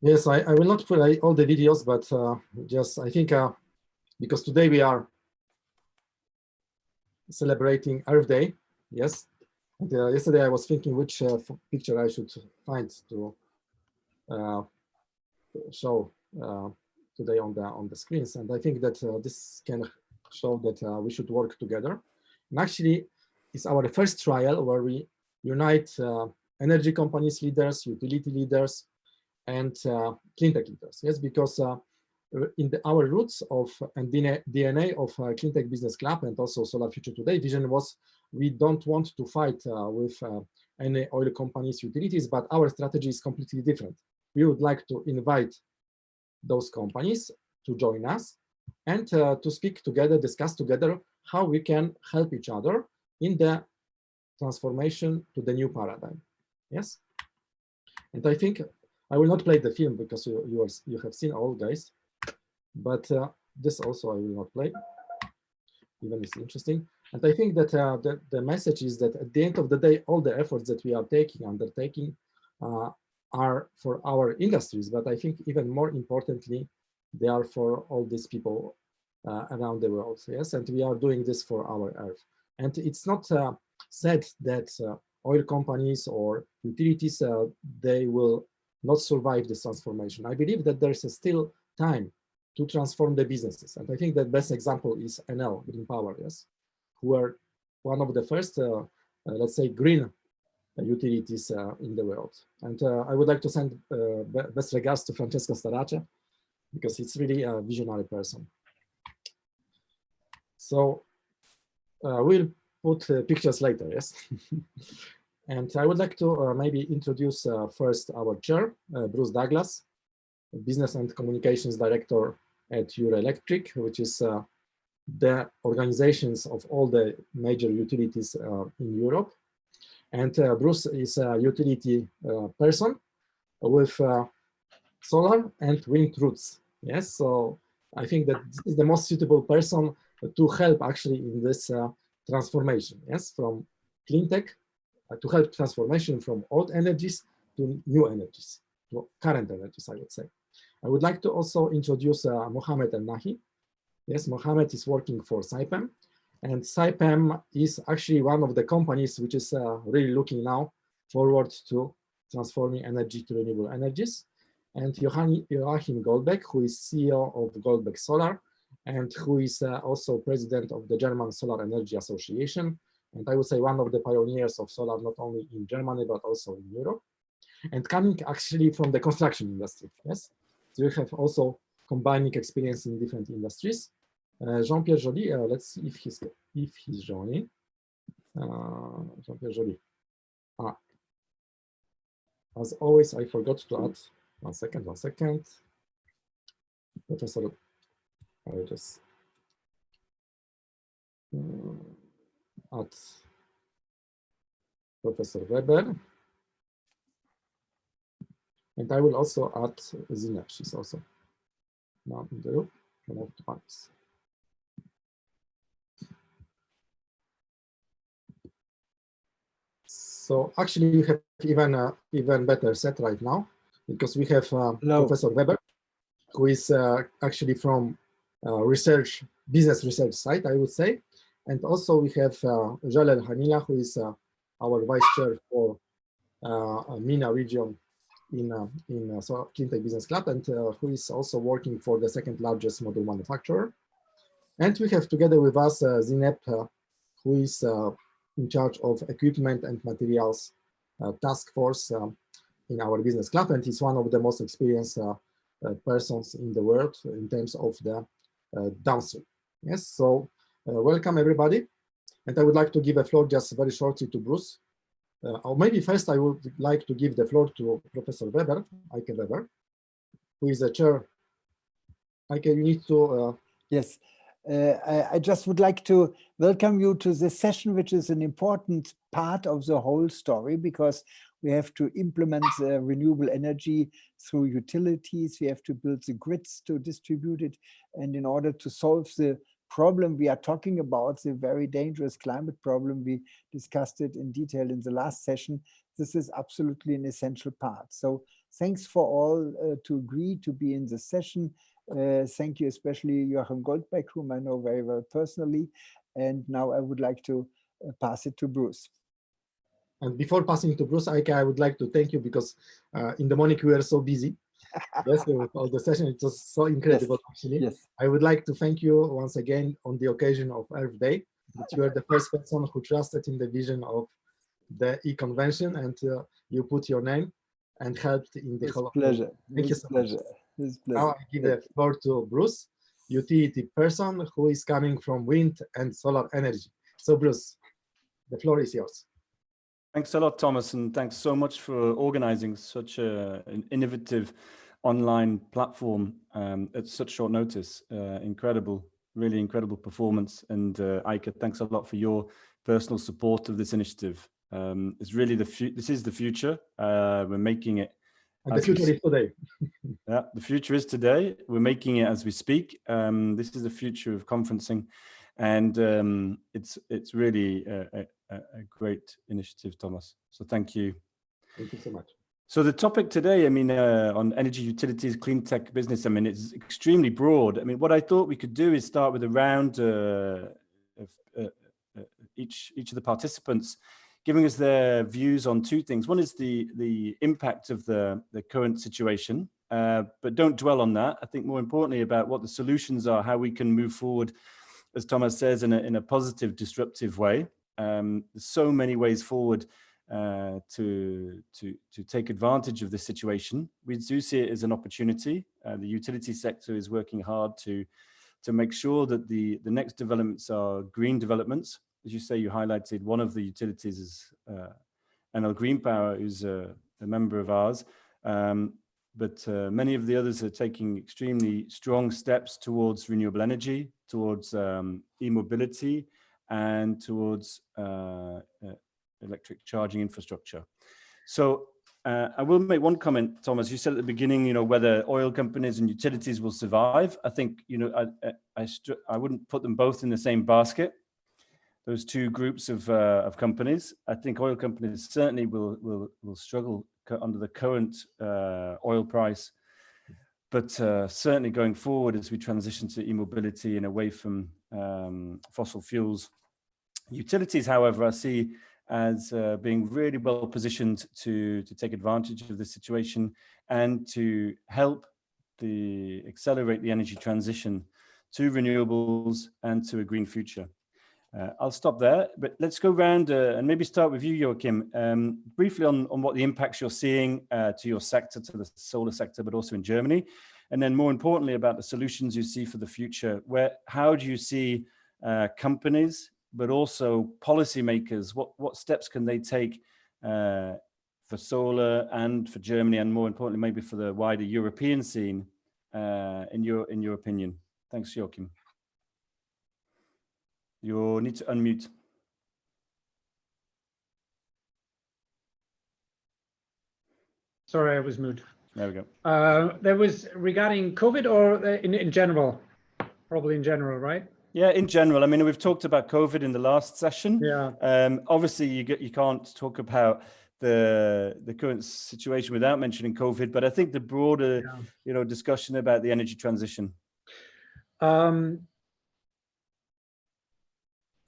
Yes, I will not play all the videos, but just I think because today we are celebrating Earth Day, yes. And, yesterday I was thinking which picture I should find to show today on the screens, and I think that this can show that we should work together. And actually, it's our first trial where we unite energy companies leaders, utility leaders, and CleanTech leaders. Yes, because in our roots of and DNA of CleanTech Business Club and also Solar Future Today vision was we don't want to fight with any oil companies, utilities, but our strategy is completely different. We would like to invite those companies to join us and to speak together, discuss together how we can help each other in the transformation to the new paradigm. Yes, and I think I will not play the film because you have seen all, guys, but this also I will not play, even it's interesting. And I think that the message is that at the end of the day, all the efforts that we are undertaking are for our industries, but I think even more importantly, they are for all these people around the world. Yes, and we are doing this for our Earth. And it's not said that oil companies or utilities, they will not survive this transformation. I believe that there's still time to transform the businesses. And I think the best example is Enel, Green Power, yes, who were one of the first, let's say, green utilities in the world. And I would like to send best regards to Francesco Starace, because he's really a visionary person. So we'll put pictures later, yes? And I would like to maybe introduce first our chair, Bruce Douglas, Business and Communications Director at Euroelectric, which is the organizations of all the major utilities in Europe. And Bruce is a utility person with solar and wind roots. Yes, so I think that this is the most suitable person to help actually in this transformation. Yes, from clean tech to help transformation from old energies to new energies, to current energies, I would say. I would like to also introduce Mohamed El Nahi. Yes, Mohamed is working for Saipem. And Saipem is actually one of the companies which is really looking now forward to transforming energy to renewable energies. And Joachim Goldbeck, who is CEO of Goldbeck Solar, and who is also president of the German Solar Energy Association. And I would say one of the pioneers of solar, not only in Germany, but also in Europe. And coming actually from the construction industry, yes? So you have also combining experience in different industries. Jean-Pierre Joly, let's see if he's joining. Jean-Pierre Joly. As always, I forgot to add, one second. Professor, I just add Professor Weber. And I will also add Zina, she's also now in the group. So actually, we have even better set right now, because we have Professor Weber, who is actually from business research side, I would say. And also we have Jalal Hanila, who is our vice chair for MENA region in CleanTech Business Club, and who is also working for the second largest module manufacturer. And we have together with us Zineb, who is in charge of equipment and materials task force in our business club, and he's one of the most experienced persons in the world in terms of the downstream. Yes, so welcome everybody. And I would like to give a floor just very shortly to Bruce. Or maybe first I would like to give the floor to Professor Weber, Eike Weber, who is the chair. Eike, you need to... Yes, I just would like to welcome you to this session, which is an important part of the whole story, because we have to implement renewable energy through utilities. We have to build the grids to distribute it. And in order to solve the problem we are talking about, the very dangerous climate problem, we discussed it in detail in the last session. this is absolutely an essential part. So thanks for all to agree to be in the session. Thank you, especially Joachim Goldbeck, whom I know very well personally. And now I would like to pass it to Bruce. And before passing to Bruce, I would like to thank you because in the morning we were so busy. Yes, with all the session, it was so incredible, Yes. actually. Yes. I would like to thank you once again on the occasion of Earth Day, that you are the first person who trusted in the vision of the e-convention, and you put your name and helped in the whole. Pleasure. Thank you so much. It's Now pleasure. I give the floor to Bruce, utility person who is coming from wind and solar energy. So Bruce, the floor is yours. Thanks a lot, Thomas, and thanks so much for organizing such an innovative online platform at such short notice. Incredible, really incredible performance. And Eike, thanks a lot for your personal support of this initiative. It's really this is the future. We're making it. And the future is today. Yeah, the future is today. We're making it as we speak. This is the future of conferencing, and it's really a great initiative, Thomas. So thank you. Thank you so much. So the topic today, I mean, on energy utilities, clean tech business, I mean, it's extremely broad. I mean, what I thought we could do is start with a round of each of the participants giving us their views on two things. One is the impact of the current situation, but don't dwell on that. I think more importantly about what the solutions are, how we can move forward, as Thomas says, in a positive, disruptive way. There's so many ways forward to take advantage of this situation. We do see it as an opportunity. The utility sector is working hard to make sure that the next developments are green developments. As you say, you highlighted one of the utilities is NL Green Power, who's a member of ours. But many of the others are taking extremely strong steps towards renewable energy, towards e-mobility, and towards electric charging infrastructure. So I will make one comment, Thomas. You said at the beginning, you know, whether oil companies and utilities will survive. I think, you know, I wouldn't put them both in the same basket. Those two groups of companies. I think oil companies certainly will struggle under the current oil price, but certainly going forward as we transition to e-mobility and away from fossil fuels. Utilities, however, I see as being really well positioned to take advantage of this situation and to help accelerate the energy transition to renewables and to a green future. I'll stop there, but let's go round and maybe start with you, Joachim, briefly on what the impacts you're seeing to your sector, to the solar sector, but also in Germany. And then more importantly, about the solutions you see for the future. How do you see companies, but also policymakers, what steps can they take for solar and for Germany, and more importantly, maybe for the wider European scene, in your opinion? Thanks, Joachim. You need to unmute. Sorry, I was muted. There we go. That was regarding COVID or in general? Probably in general, right? Yeah, in general. I mean, we've talked about COVID in the last session. Yeah. Obviously, you can't talk about the current situation without mentioning COVID, but I think the broader, discussion about the energy transition.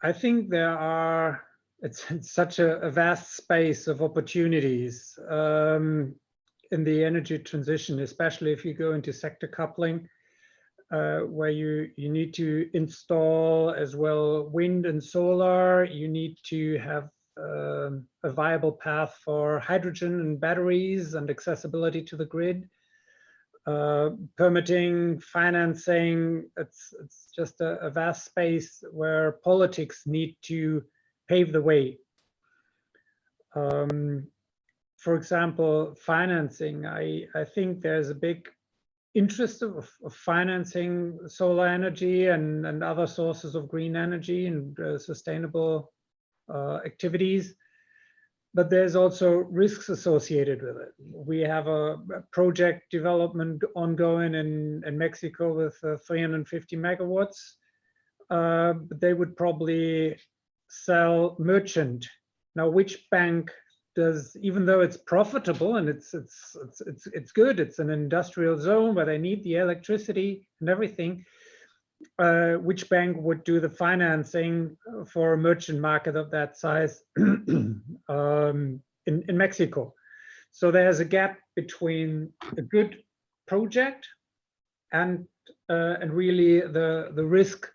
I think it's such a vast space of opportunities in the energy transition, especially if you go into sector coupling, where you need to install as well wind and solar. You need to have a viable path for hydrogen and batteries and accessibility to the grid. Permitting, financing, it's just a vast space where politics need to pave the way. For example, financing, I think there's a big interest of financing solar energy and other sources of green energy and sustainable activities. But there's also risks associated with it. We have a project development ongoing in Mexico with 350 megawatts. But they would probably sell merchant. Now, which bank does, even though it's profitable and it's good, it's an industrial zone where they need the electricity and everything, which bank would do the financing for a merchant market of that size in Mexico? So there's a gap between a good project and really the risk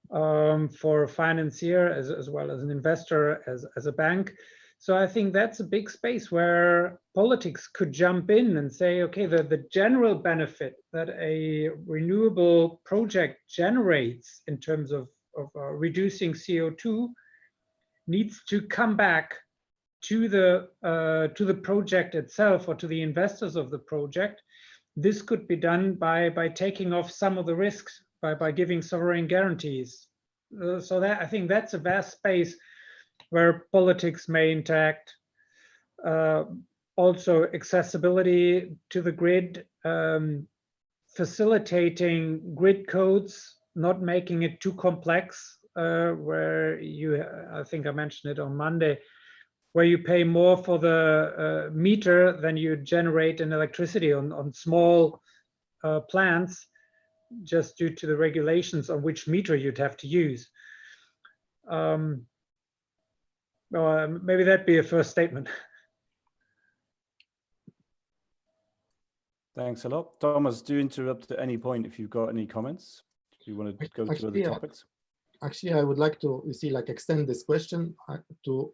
for a financier as well as an investor, as a bank. So I think that's a big space where politics could jump in and say, okay, the general benefit that a renewable project generates in terms of reducing CO2 needs to come back to the project itself or to the investors of the project. This could be done by taking off some of the risks, by giving sovereign guarantees. So that, I think that's a vast space where politics may interact. Also accessibility to the grid, facilitating grid codes, not making it too complex, where you, I think I mentioned it on Monday, where you pay more for the meter than you generate in electricity on small plants, just due to the regulations on which meter you'd have to use. Maybe that'd be a first statement. Thanks a lot. Thomas, do interrupt at any point if you've got any comments. Do you want to go to other topics? Actually, I would like to, extend this question to,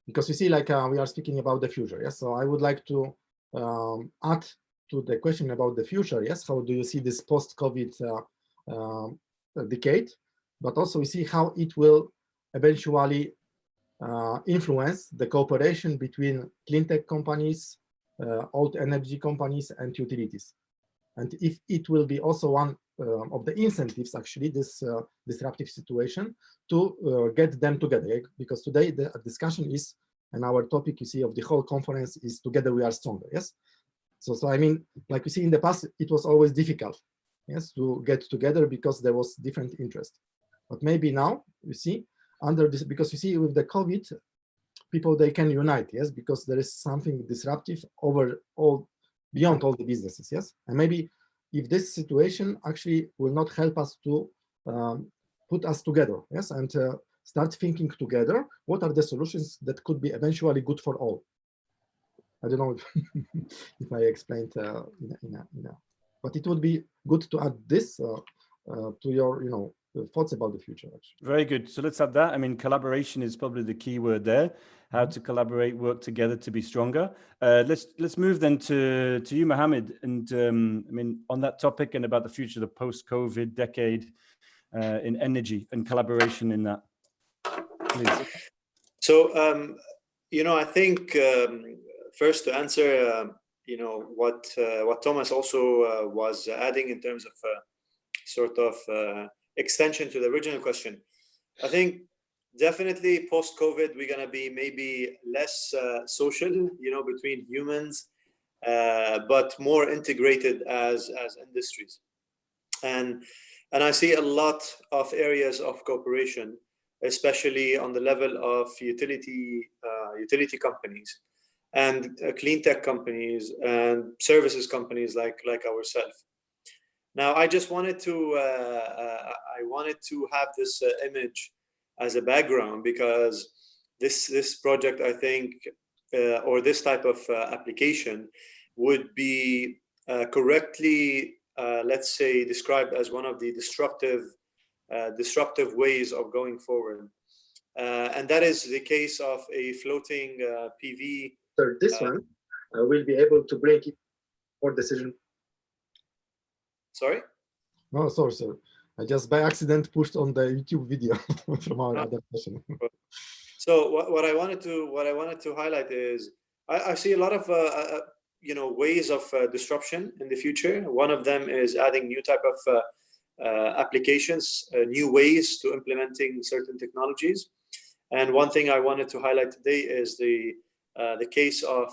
because we are speaking about the future, yes? So I would like to add to the question about the future, yes? How do you see this post-COVID decade? But also we see how it will eventually influence the cooperation between clean tech companies, old energy companies, and utilities. And if it will be also one of the incentives, actually, this disruptive situation, to get them together. Because today the discussion is, and our topic, you see, of the whole conference is Together We Are Stronger, yes? So I mean, like we see in the past, it was always difficult, yes, to get together because there was different interest. But maybe now, you see, under this, because you see with the COVID, people, they can unite, yes, because there is something disruptive beyond all the businesses, yes? And maybe if this situation actually will not help us to put us together, yes, and start thinking together, what are the solutions that could be eventually good for all? I don't know if I explained but it would be good to add this to your, thoughts about the future. Actually. Very good. So let's add that. I mean, collaboration is probably the key word there. How to collaborate, work together to be stronger. Let's move then to you, Mohammed. And I mean, on that topic and about the future, the post-COVID decade in energy and collaboration in that. Please. So, I think first to answer, what Thomas also was adding in terms of sort of extension to the original question. I think definitely post-COVID, we're going to be maybe less social, between humans, but more integrated as industries. And I see a lot of areas of cooperation, especially on the level of utility companies and clean tech companies and services companies like ourselves. Now, I just wanted to have this image as a background, because this project, I think, or this type of application would be correctly, let's say, described as one of the disruptive ways of going forward. And that is the case of a floating PV. So this one will be able to break it for decision. Sorry? No, sorry, sir. I just by accident pushed on the YouTube video from our other session. So what I wanted to highlight is I see a lot of ways of disruption in the future. One of them is adding new type of applications, new ways to implementing certain technologies. And one thing I wanted to highlight today is the case of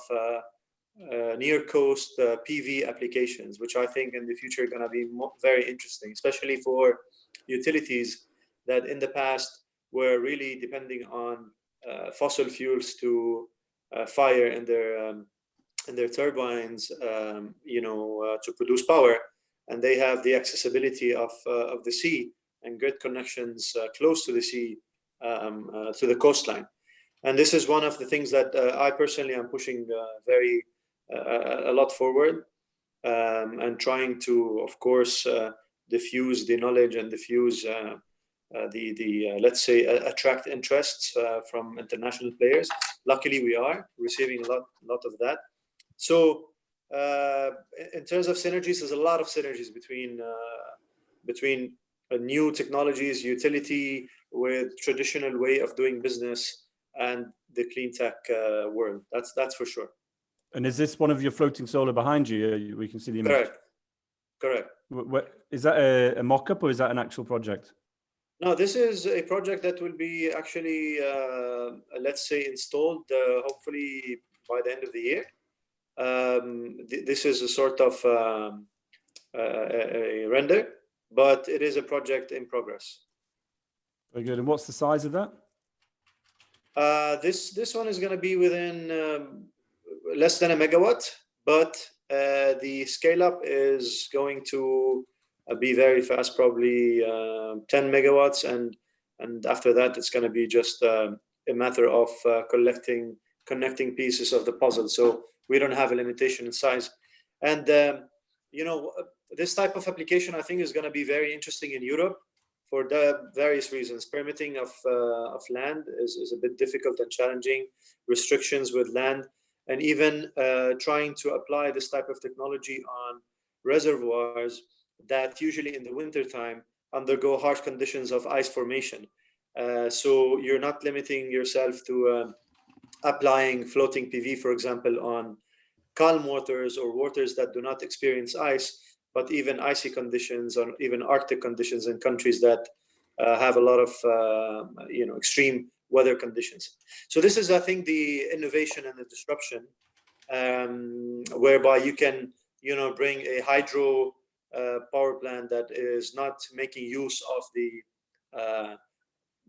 near coast PV applications, which I think in the future are going to be very interesting, especially for utilities that in the past were really depending on fossil fuels to fire in their turbines, to produce power, and they have the accessibility of the sea and grid connections close to the sea, to the coastline. And this is one of the things that I personally am pushing a lot forward, and trying to, of course, diffuse the knowledge and diffuse let's say, attract interests from international players. Luckily, we are receiving a lot of that. So in terms of synergies, there's a lot of synergies between new technologies, utility with traditional way of doing business, and the clean tech world. That's for sure. And is this one of your floating solar behind you? We can see the image. Correct. Is that a mock-up or is that an actual project? No, this is a project that will be actually, let's say, installed hopefully by the end of the year. This is a sort of a render, but it is a project in progress. Very good. And what's the size of that? This one is going to be within less than a megawatt, but the scale up is going to be very fast, probably 10 megawatts, and after that it's going to be just a matter of connecting pieces of the puzzle. So we don't have a limitation in size, and this type of application I think is going to be very interesting in Europe for the various reasons. Permitting of land is a bit difficult and challenging, restrictions with land, and even trying to apply this type of technology on reservoirs that usually in the winter time undergo harsh conditions of ice formation. So you're not limiting yourself to applying floating PV, for example, on calm waters or waters that do not experience ice, but even icy conditions or even Arctic conditions in countries that have a lot of extreme weather conditions. So this is, I think, the innovation and the disruption, whereby you can bring a hydro power plant that is not making use of the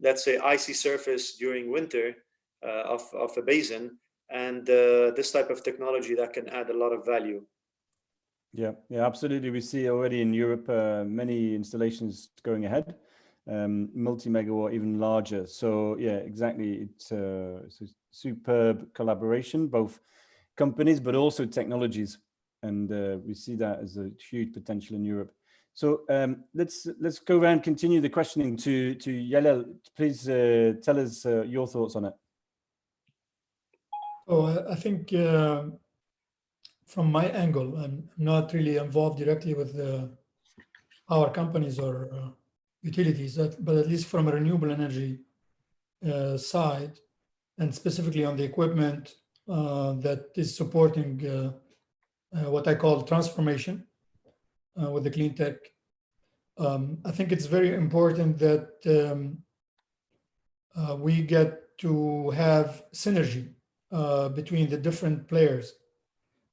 let's say icy surface during winter of a basin, and this type of technology that can add a lot of value. Yeah, absolutely. We see already in Europe many installations going ahead, multi-megawatt, even larger. So yeah, exactly. It's a superb collaboration, both companies, but also technologies. And we see that as a huge potential in Europe. So let's go around, continue the questioning to Yalel. Please tell us your thoughts on it. Oh, I think from my angle, I'm not really involved directly with our companies or utilities, but at least from a renewable energy side, and specifically on the equipment that is supporting what I call transformation with the clean tech. I think it's very important that we get to have synergy between the different players.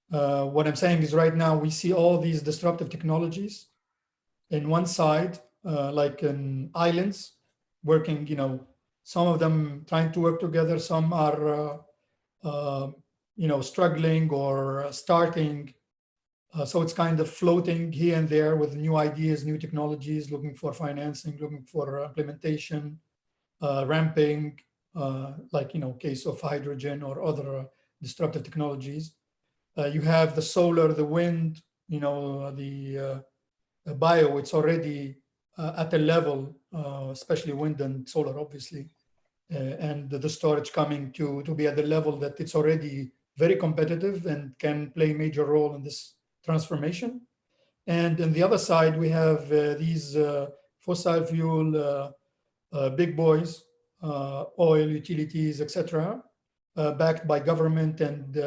What I'm saying is right now we see all these disruptive technologies in one side, like in islands, working, some of them trying to work together, some are, struggling or starting. So it's kind of floating here and there with new ideas, new technologies, looking for financing, looking for implementation, ramping, like, case of hydrogen or other disruptive technologies. You have the solar, the wind, the bio, it's already at a level, especially wind and solar, obviously, and the storage coming to be at the level that it's already very competitive and can play a major role in this transformation. And on the other side, we have these fossil fuel big boys, oil, utilities, etc., backed by government and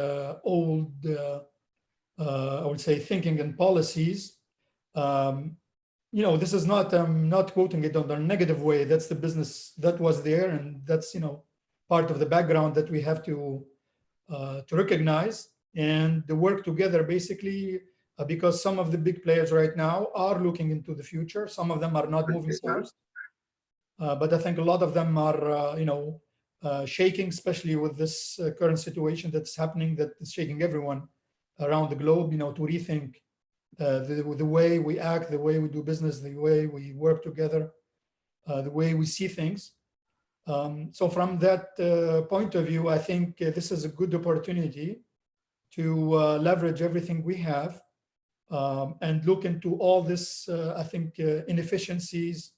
old, I would say, thinking and policies. This is not, I'm not quoting it on a negative way. That's the business that was there, and that's part of the background that we have to recognize and the work together, basically, because some of the big players right now are looking into the future. Some of them are not moving fast, but I think a lot of them are, shaking, especially with this current situation that's happening, that is shaking everyone around the globe, to rethink the way we act, the way we do business, the way we work together, the way we see things. So from that point of view, I think this is a good opportunity to leverage everything we have and look into all this, I think, inefficiencies,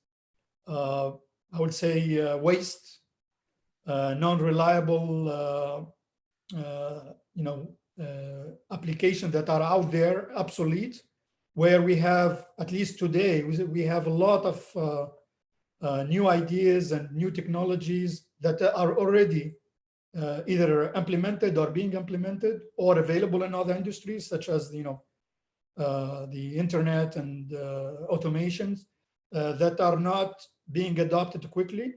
I would say waste, non-reliable, applications that are out there, obsolete, where we have, at least today, we have a lot of new ideas and new technologies that are already either implemented or being implemented or available in other industries, such as the internet and automations that are not being adopted quickly,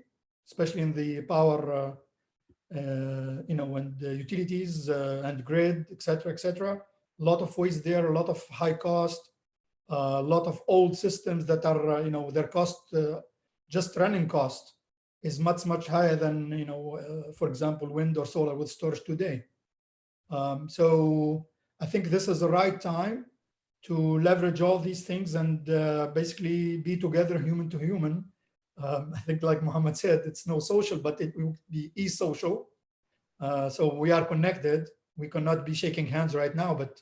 especially in the power, and the utilities and grid, et cetera. A lot of waste there, a lot of high cost, a lot of old systems that are, their cost, just running cost is much higher than, for example, wind or solar with storage today. So I think this is the right time to leverage all these things and basically be together, human to human. I think, like Mohammed said, it's no social, but it will be e-social. So we are connected. We cannot be shaking hands right now, but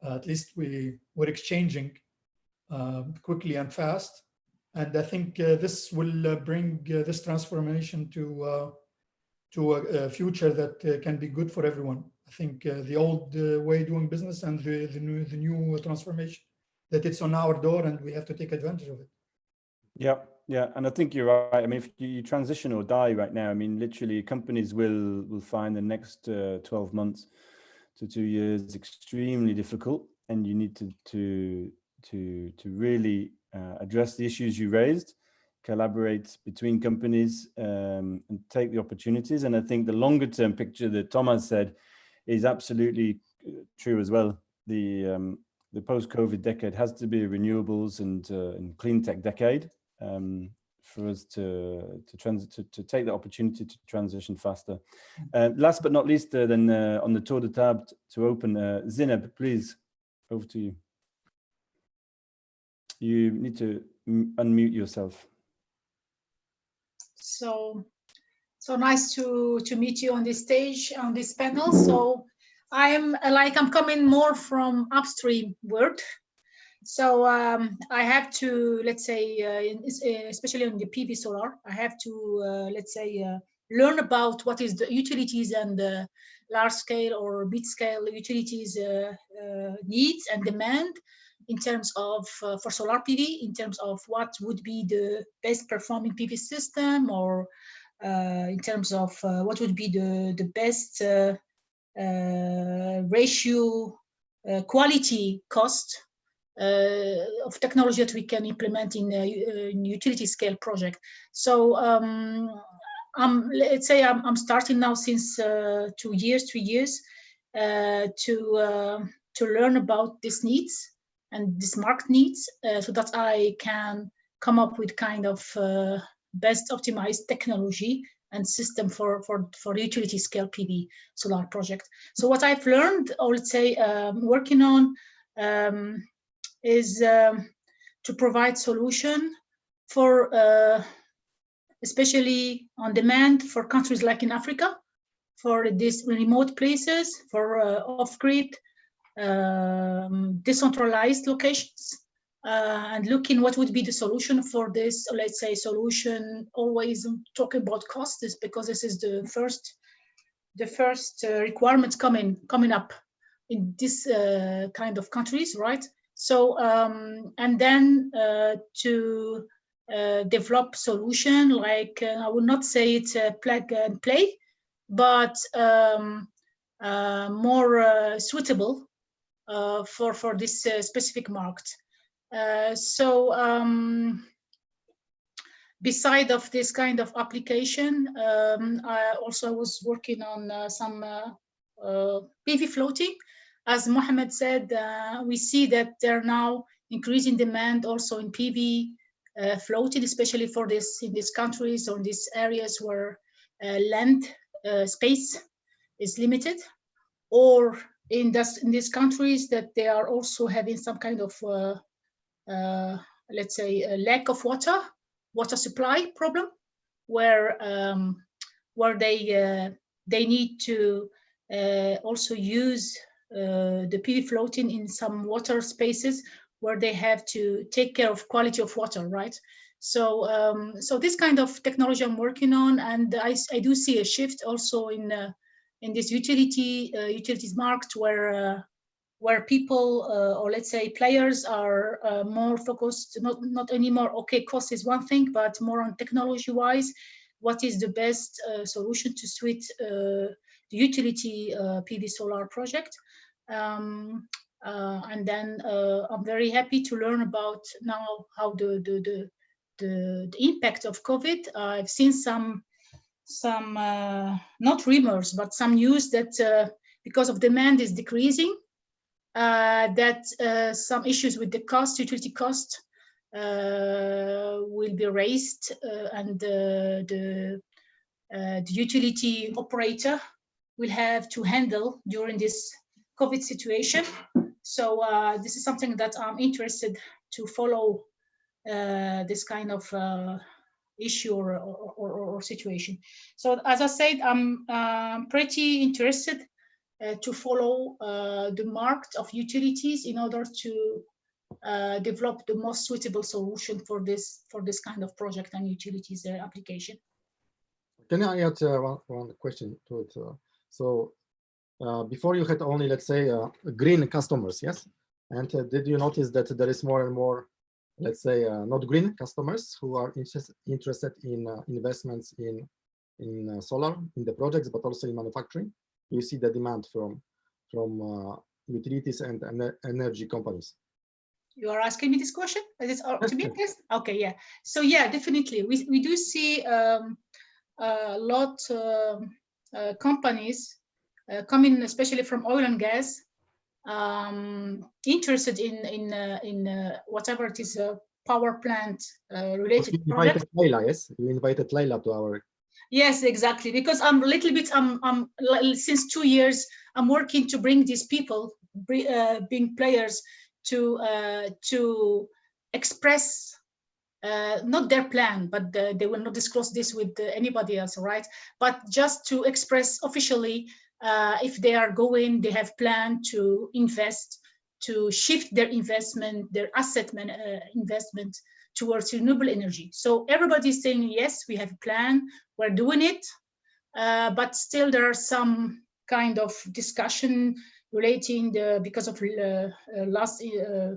at least we're exchanging quickly and fast. And I think this will bring this transformation to a future that can be good for everyone. I think the old way doing business and the new transformation, that it's on our door and we have to take advantage of it. Yeah, and I think you're right. I mean, if you transition or die right now, I mean, literally companies will find the next 12 months to 2 years extremely difficult, and you need to really address the issues you raised, collaborate between companies, and take the opportunities. And I think the longer term picture that Thomas said is absolutely true as well. The post-COVID decade has to be a renewables and clean tech decade for us to take the opportunity to transition faster. Last but not least, then on the tour de table to open, Zineb, please, over to you. You need to unmute yourself. So nice to meet you on this stage, on this panel. So I'm coming more from upstream world. So I have to, let's say, especially on the PV solar, I have to, let's say, learn about what is the utilities and the large scale or mid scale utilities needs and demand in terms of, for solar PV, in terms of what would be the best performing PV system, or in terms of what would be the best ratio, quality, cost of technology that we can implement in utility scale project. So let's say I'm starting now since 2 years, 3 years to learn about these needs and this market needs, so that I can come up with kind of best optimized technology and system for utility scale PV solar project. So what I've learned, or let's say working on, is to provide solution for especially on demand for countries like in Africa, for these remote places, for off-grid, decentralized locations, and looking what would be the solution for this, let's say, solution. Always talking about cost, is because this is the first requirements coming up in this kind of countries, right? So and then to develop solution like I would not say it's a plug and play, but more suitable for this specific market. So beside of this kind of application, I also was working on some PV floating. As Mohammed said, we see that there are now increasing demand also in PV floating, especially for this in these countries or in these areas where land space is limited, or in these countries that they are also having some kind of let's say a lack of water supply problem, where they need to also use the PV floating in some water spaces where they have to take care of quality of water, right? So so this kind of technology I'm working on, and I do see a shift also in this utilities market, where people or let's say players are more focused, not anymore, okay, cost is one thing, but more on technology wise, what is the best solution to suit the utility PV solar project. And then I'm very happy to learn about now how the impact of COVID. I've seen some not rumors, but some news that because of demand is decreasing, that some issues with the utility cost will be raised, and the utility operator will have to handle during this COVID situation. So this is something that I'm interested to follow, this kind of issue or situation. So as I said, I'm pretty interested to follow the market of utilities in order to develop the most suitable solution for this kind of project and utilities application. Can I add one question to it? So before you had only, let's say, green customers, yes? And did you notice that there is more and more, let's say, not green customers who are interested in investments in solar, in the projects, but also in manufacturing? You see the demand from utilities and energy companies. You are asking me this question? Is it to me? Yes. Okay. Yeah. So yeah, definitely, we do see a lot companies coming, especially from oil and gas, interested in whatever it is, power plant related. You invited Leila, yes? You invited Leila to our. Yes, exactly. Because I'm a little bit, I'm since 2 years, I'm working to bring these people, being players, to express not their plan, but they will not disclose this with anybody else, right? But just to express officially, if they are going, they have planned to invest, to shift their investment, their asset investment towards renewable energy. So everybody is saying, yes, we have a plan, we're doing it, but still there are some kind of discussion relating because of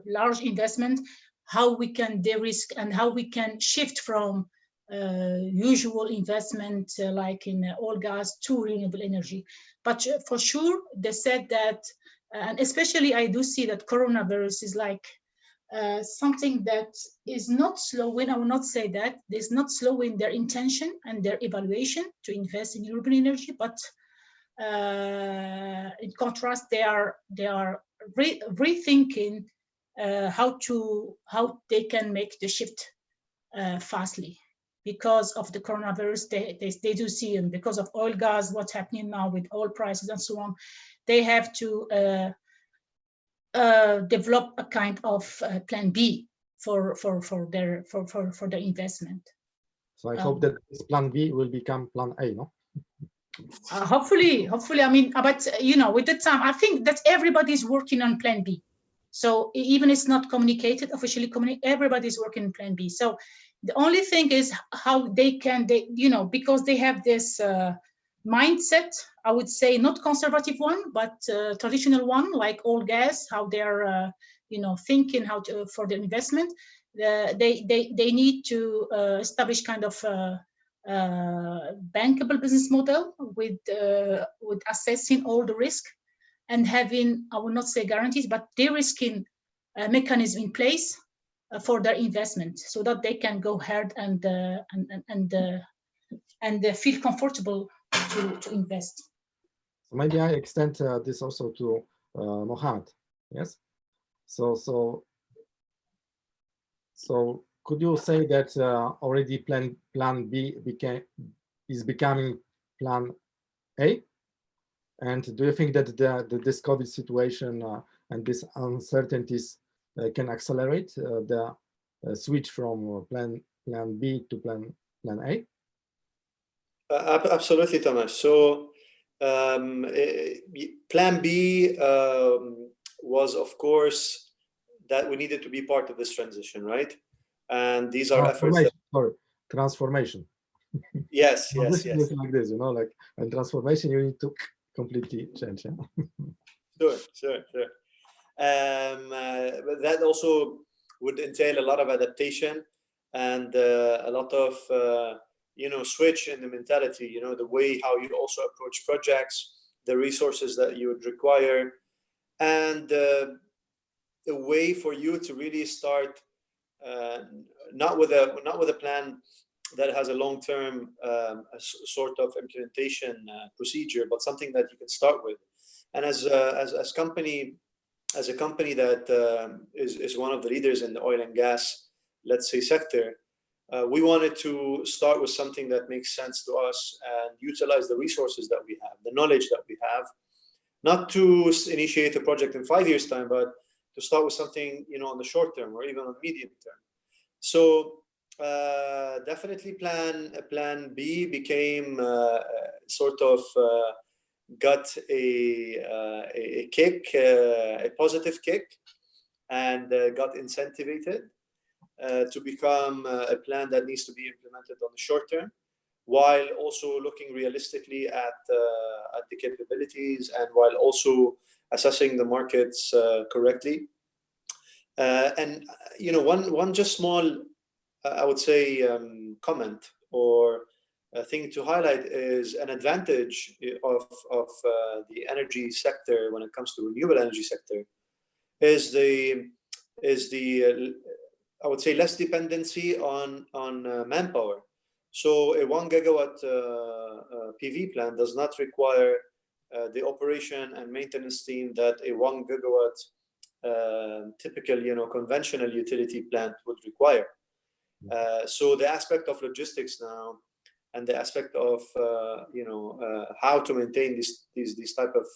large investment, how we can de-risk and how we can shift from usual investment like in oil, gas to renewable energy. But for sure, they said that, and especially I do see that coronavirus is like something that is not slowing, I will not say that, there's not slowing their intention and their evaluation to invest in renewable energy, but in contrast, they are rethinking how they can make the shift fastly because of the coronavirus. They do see, and because of oil, gas, what's happening now with oil prices and so on, they have to develop a kind of plan B for their investment. So I hope that this plan B will become plan A, no? Hopefully, I mean, but you know, with the time, I think that everybody's working on plan B. So even it's not communicated, officially communicated, everybody's working on plan B. So the only thing is how they you know, because they have this mindset, I would say not conservative one, but traditional one, like oil, gas, how they're you know, thinking how to for the investment. They need to establish kind of bankable business model with assessing all the risk and having, I will not say guarantees, but de-risking mechanism in place for their investment, so that they can go ahead and feel comfortable to invest. So maybe I extend this also to Mohammed. Yes. So could you say that already plan B is becoming plan A? And do you think that this COVID situation and these uncertainties can accelerate the switch from plan B to plan A? Absolutely, Thomas. So plan B was, of course, that we needed to be part of this transition, right? And these are efforts that, transformation. Yes, yes, yes. It's like this, like in transformation, you need to completely change. Yeah? Sure. But that also would entail a lot of adaptation and a lot of switch in the mentality. The way how you also approach projects, the resources that you would require, and a way for you to really start not with a plan that has a long-term sort of implementation procedure, but something that you can start with. And as a company that is one of the leaders in the oil and gas, let's say, sector, we wanted to start with something that makes sense to us and utilize the resources that we have, the knowledge that we have, not to initiate a project in 5 years' time, but to start with something, on the short term or even on the medium term. So definitely plan B became sort of got a kick, a positive kick, and got incentivated to become a plan that needs to be implemented on the short term, while also looking realistically at the capabilities and while also assessing the markets correctly. And one just small, I would say, comment or thing to highlight is an advantage of the energy sector when it comes to renewable energy sector is the I would say less dependency on manpower. So a 1 gigawatt PV plant does not require the operation and maintenance team that a 1 gigawatt typical conventional utility plant would require. So the aspect of logistics now and the aspect of how to maintain these type of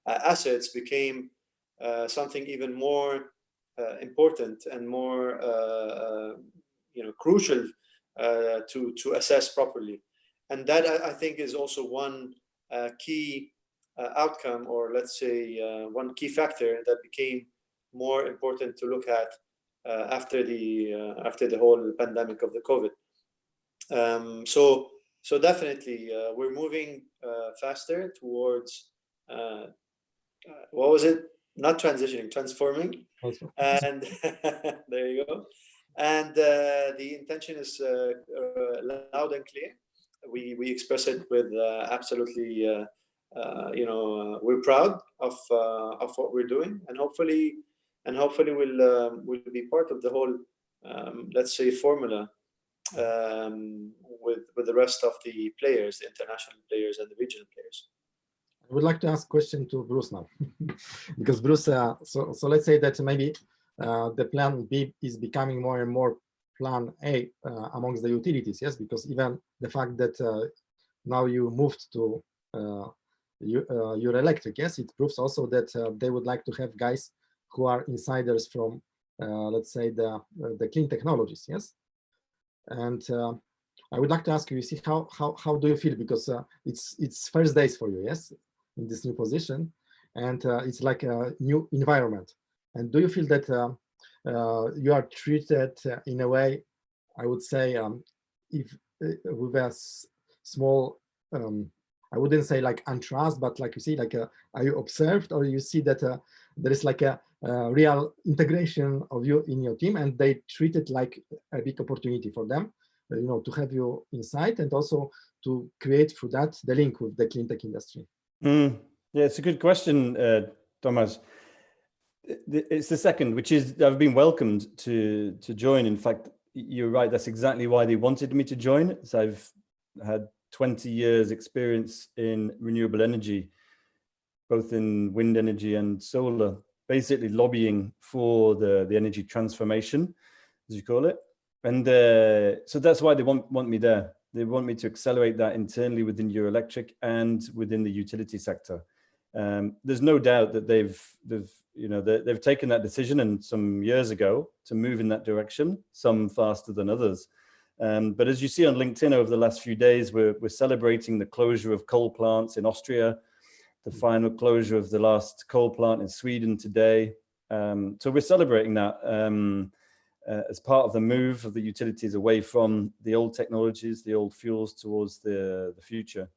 assets became something even more important and more crucial to assess properly. And that I think is also one key outcome, or let's say one key factor that became more important to look at after the whole pandemic of the COVID. So definitely we're moving faster towards what was it? Not transitioning, transforming. And there you go. And the intention is loud and clear. We express it with absolutely, we're proud of what we're doing, and hopefully we'll be part of the whole, let's say, formula with the rest of the players, the international players and the regional players. I would like to ask a question to Bruce now, because Bruce, so let's say that maybe the plan B is becoming more and more plan A amongst the utilities, yes, because even the fact that now you moved to your electric, yes, it proves also that they would like to have guys who are insiders from, let's say, the clean technologies, yes. And I would like to ask you, see, how do you feel? Because it's first days for you, yes, in this new position, and it's like a new environment. And do you feel that you are treated in a way, I would say, if with a small, I wouldn't say like untrust, but like you see, like are you observed, or you see that there is like a real integration of you in your team, and they treat it like a big opportunity for them, to have you inside, and also to create through that the link with the clean tech industry? Yeah, it's a good question, Thomas. It's the second, which is I've been welcomed to join. In fact, you're right. That's exactly why they wanted me to join. So I've had 20 years experience in renewable energy, both in wind energy and solar, basically lobbying for the energy transformation, as you call it. And so that's why they want me there. They want me to accelerate that internally within Eurelectric and within the utility sector. There's no doubt that they've taken that decision, and some years ago, to move in that direction, some faster than others. But as you see on LinkedIn over the last few days, we're celebrating the closure of coal plants in Austria, the final closure of the last coal plant in Sweden today. So we're celebrating that as part of the move of the utilities away from the old technologies, the old fuels, towards the future.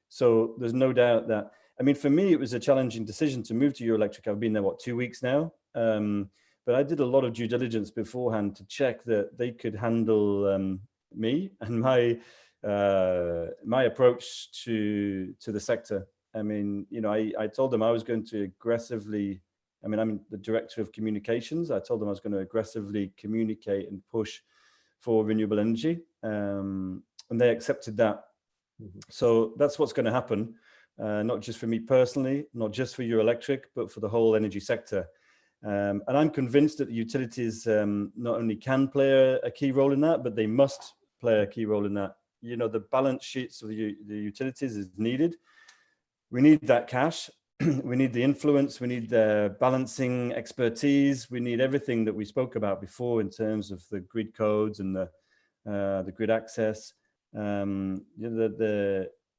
So there's no doubt that, I mean, for me, it was a challenging decision to move to Eurelectric. I've been there, 2 weeks now? But I did a lot of due diligence beforehand to check that they could handle me and my approach to the sector. I mean, I told them I was going to aggressively, I'm the director of communications. I told them I was going to aggressively communicate and push for renewable energy, and they accepted that. So that's what's going to happen, not just for me personally, not just for Eurelectric, but for the whole energy sector. And I'm convinced that the utilities not only can play a key role in that, but they must play a key role in that. The balance sheets of the utilities is needed. We need that cash. We need the influence. We need the balancing expertise. We need everything that we spoke about before in terms of the grid codes and the grid access.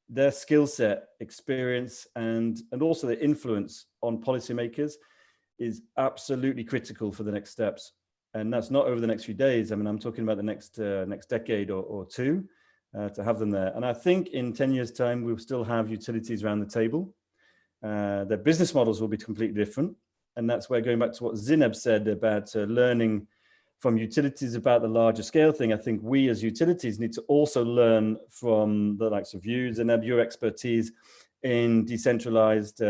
Their skill set, experience, and also the influence on policymakers is absolutely critical for the next steps. And that's not over the next few days. I'm talking about the next decade or two, to have them there. And I think in 10 years' time, we'll still have utilities around the table. Their business models will be completely different. And that's where, going back to what Zineb said about learning from utilities about the larger scale thing, I think we as utilities need to also learn from the likes of you, Zineb, your expertise in decentralized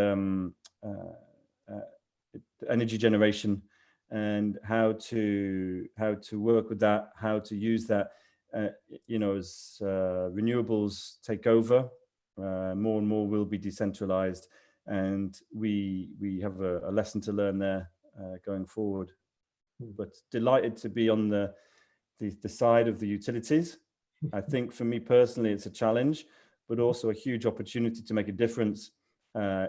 energy generation, and how to work with that, how to use that, as renewables take over, more and more will be decentralized, and we have a lesson to learn there going forward. But delighted to be on the side of the utilities. I think for me personally, it's a challenge, but also a huge opportunity to make a difference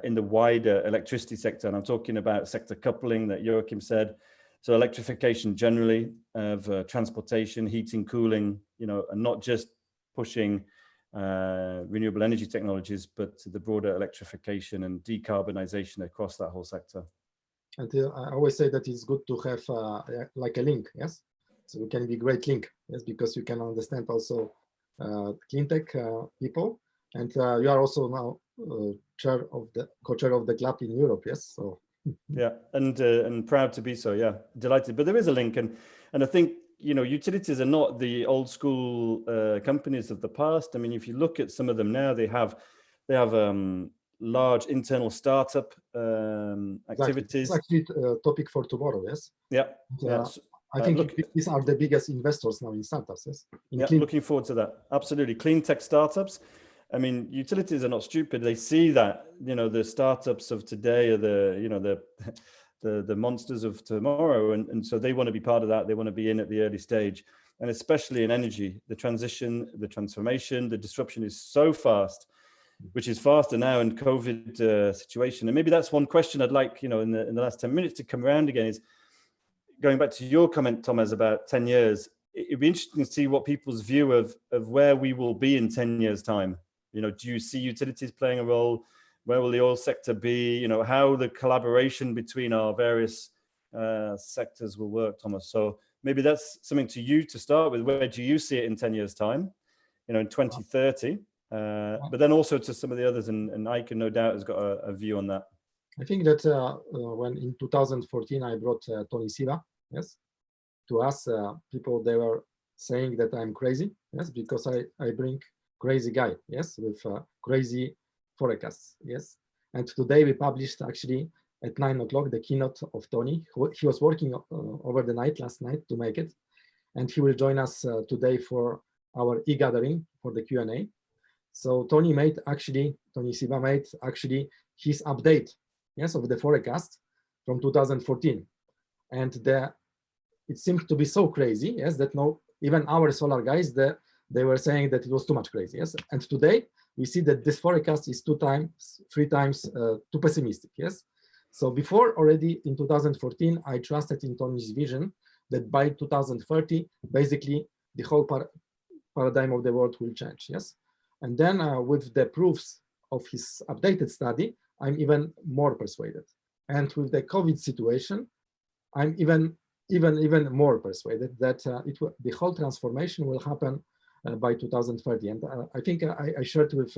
in the wider electricity sector. And I'm talking about sector coupling that Joachim said. So electrification generally of transportation, heating, cooling, and not just pushing renewable energy technologies, but the broader electrification and decarbonization across that whole sector. And I always say that it's good to have like a link, yes? So you can be great link, yes, because you can understand also CleanTech people, and you are also now co-chair of the club in Europe, yes? So yeah, and proud to be so. Yeah, delighted. But there is a link, and I think utilities are not the old school companies of the past. I mean, if you look at some of them now, they have large internal startup activities. It's actually a topic for tomorrow, yes? Yeah. I think these are the biggest investors now in startups, yes? Looking forward to that. Absolutely. CleanTech startups. I mean, utilities are not stupid. They see that, the startups of today are the monsters of tomorrow. And so they want to be part of that. They want to be in at the early stage. And especially in energy, the transition, the transformation, the disruption is so fast, which is faster now in COVID situation. And maybe that's one question I'd like, in the last 10 minutes to come around again, is going back to your comment, Thomas, about 10 years. It'd be interesting to see what people's view of where we will be in 10 years' time. Do you see utilities playing a role? Where will the oil sector be? How the collaboration between our various sectors will work, Thomas. So maybe that's something to you to start with. Where do you see it in 10 years' time? In 2030? But then also to some of the others, and Ike, no doubt, has got a view on that. I think that when in 2014 I brought Tony Siva, yes, to us, people, they were saying that I'm crazy, yes, because I bring crazy guy, yes, with crazy forecasts, yes. And today we published actually at 9 o'clock the keynote of Tony. He was working over the night, last night, to make it, and he will join us today for our e-gathering for the Q&A. So Tony Siva made actually his update, yes, of the forecast from 2014, and it seemed to be so crazy, yes, that even our solar guys, they were saying that it was too much crazy. Yes, and today we see that this forecast is 2 times, 3 times too pessimistic. Yes, so before already in 2014, I trusted in Tony's vision that by 2030, basically the whole paradigm of the world will change. Yes, and then with the proofs of his updated study, I'm even more persuaded. And with the COVID situation, I'm even more persuaded that the whole transformation will happen by 2030. And I think I shared with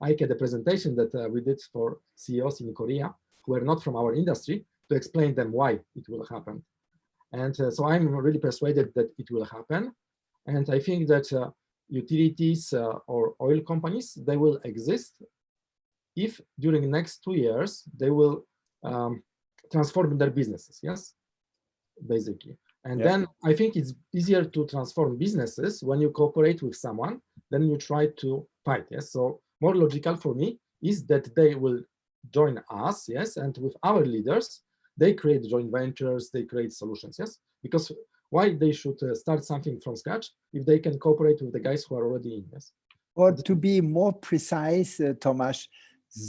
Eike the presentation that we did for CEOs in Korea who are not from our industry to explain them why it will happen. And so I'm really persuaded that it will happen. And I think that utilities or oil companies, they will exist if during the next 2 years, they will transform their businesses, yes, basically. And then I think it's easier to transform businesses when you cooperate with someone than you try to fight, yes. So more logical for me is that they will join us, yes, and with our leaders, they create joint ventures, they create solutions, yes. Because why they should start something from scratch if they can cooperate with the guys who are already in, yes. Or to be more precise, Tomasz,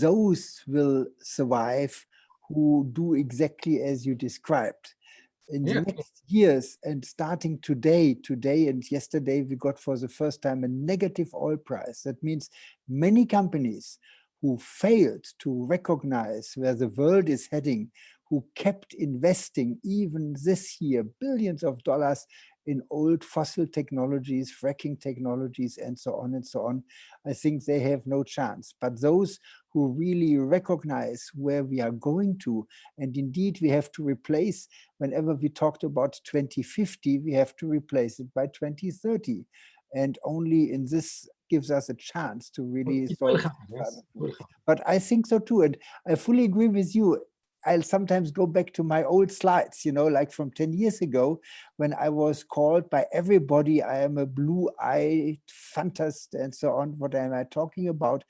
those will survive who do exactly as you described. In the next years and starting today and yesterday, we got for the first time a negative oil price. That means many companies who failed to recognize where the world is heading, who kept investing even this year billions of dollars in old fossil technologies, fracking technologies, and so on and so on, I think they have no chance. But those who really recognize where we are going to, and indeed we have to replace, whenever we talked about 2050, we have to replace it by 2030. And only in this gives us a chance to really solve it. But I think so too, and I fully agree with you. I'll sometimes go back to my old slides, you know, like from 10 years ago, when I was called by everybody, I am a blue-eyed fantast and so on. What am I talking about?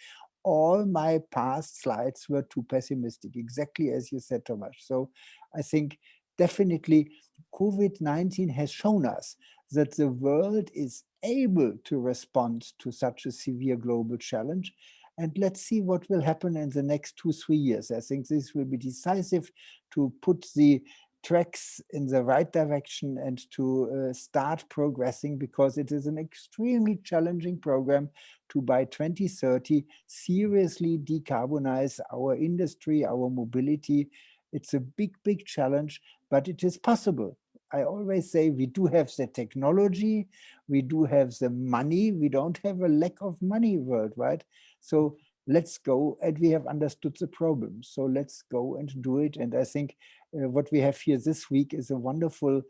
All my past slides were too pessimistic, exactly as you said, Tomasz. So I think definitely COVID-19 has shown us that the world is able to respond to such a severe global challenge. And let's see what will happen in the next 2-3 years. I think this will be decisive to put the tracks in the right direction and to start progressing, because it is an extremely challenging program to, by 2030, seriously decarbonize our industry, our mobility. It's a big, big challenge, but it is possible. I always say we do have the technology, we do have the money, we don't have a lack of money worldwide. So let's go, and we have understood the problem. So let's go and do it. And I think what we have here this week is a wonderful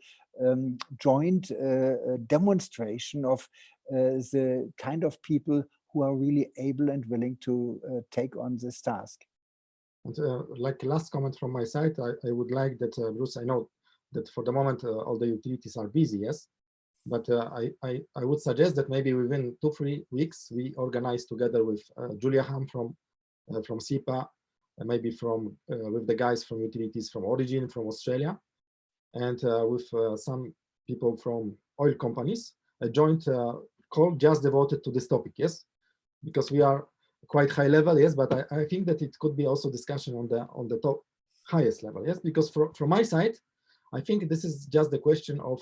joint demonstration of the kind of people who are really able and willing to take on this task. And like last comment from my side, I would like that, Bruce, I know that for the moment all the utilities are busy, yes, but I would suggest that maybe within 2-3 weeks we organize together with Julia Ham from SIPA, maybe with the guys from utilities from Origin, from Australia, and with some people from oil companies, a joint call just devoted to this topic, yes, because we are quite high level, yes, but I think that it could be also discussion on the top highest level, yes, because from my side, I think this is just the question of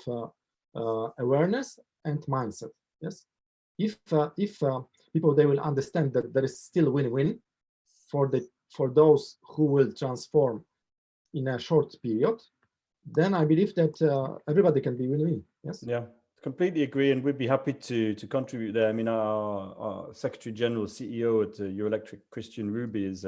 awareness and mindset. Yes, if people, they will understand that there is still win-win for those who will transform in a short period, then I believe that everybody can be win-win. Yes. Yeah, completely agree, and we'd be happy to contribute there. I mean, our Secretary General, CEO at Eurelectric, Christian Ruby, is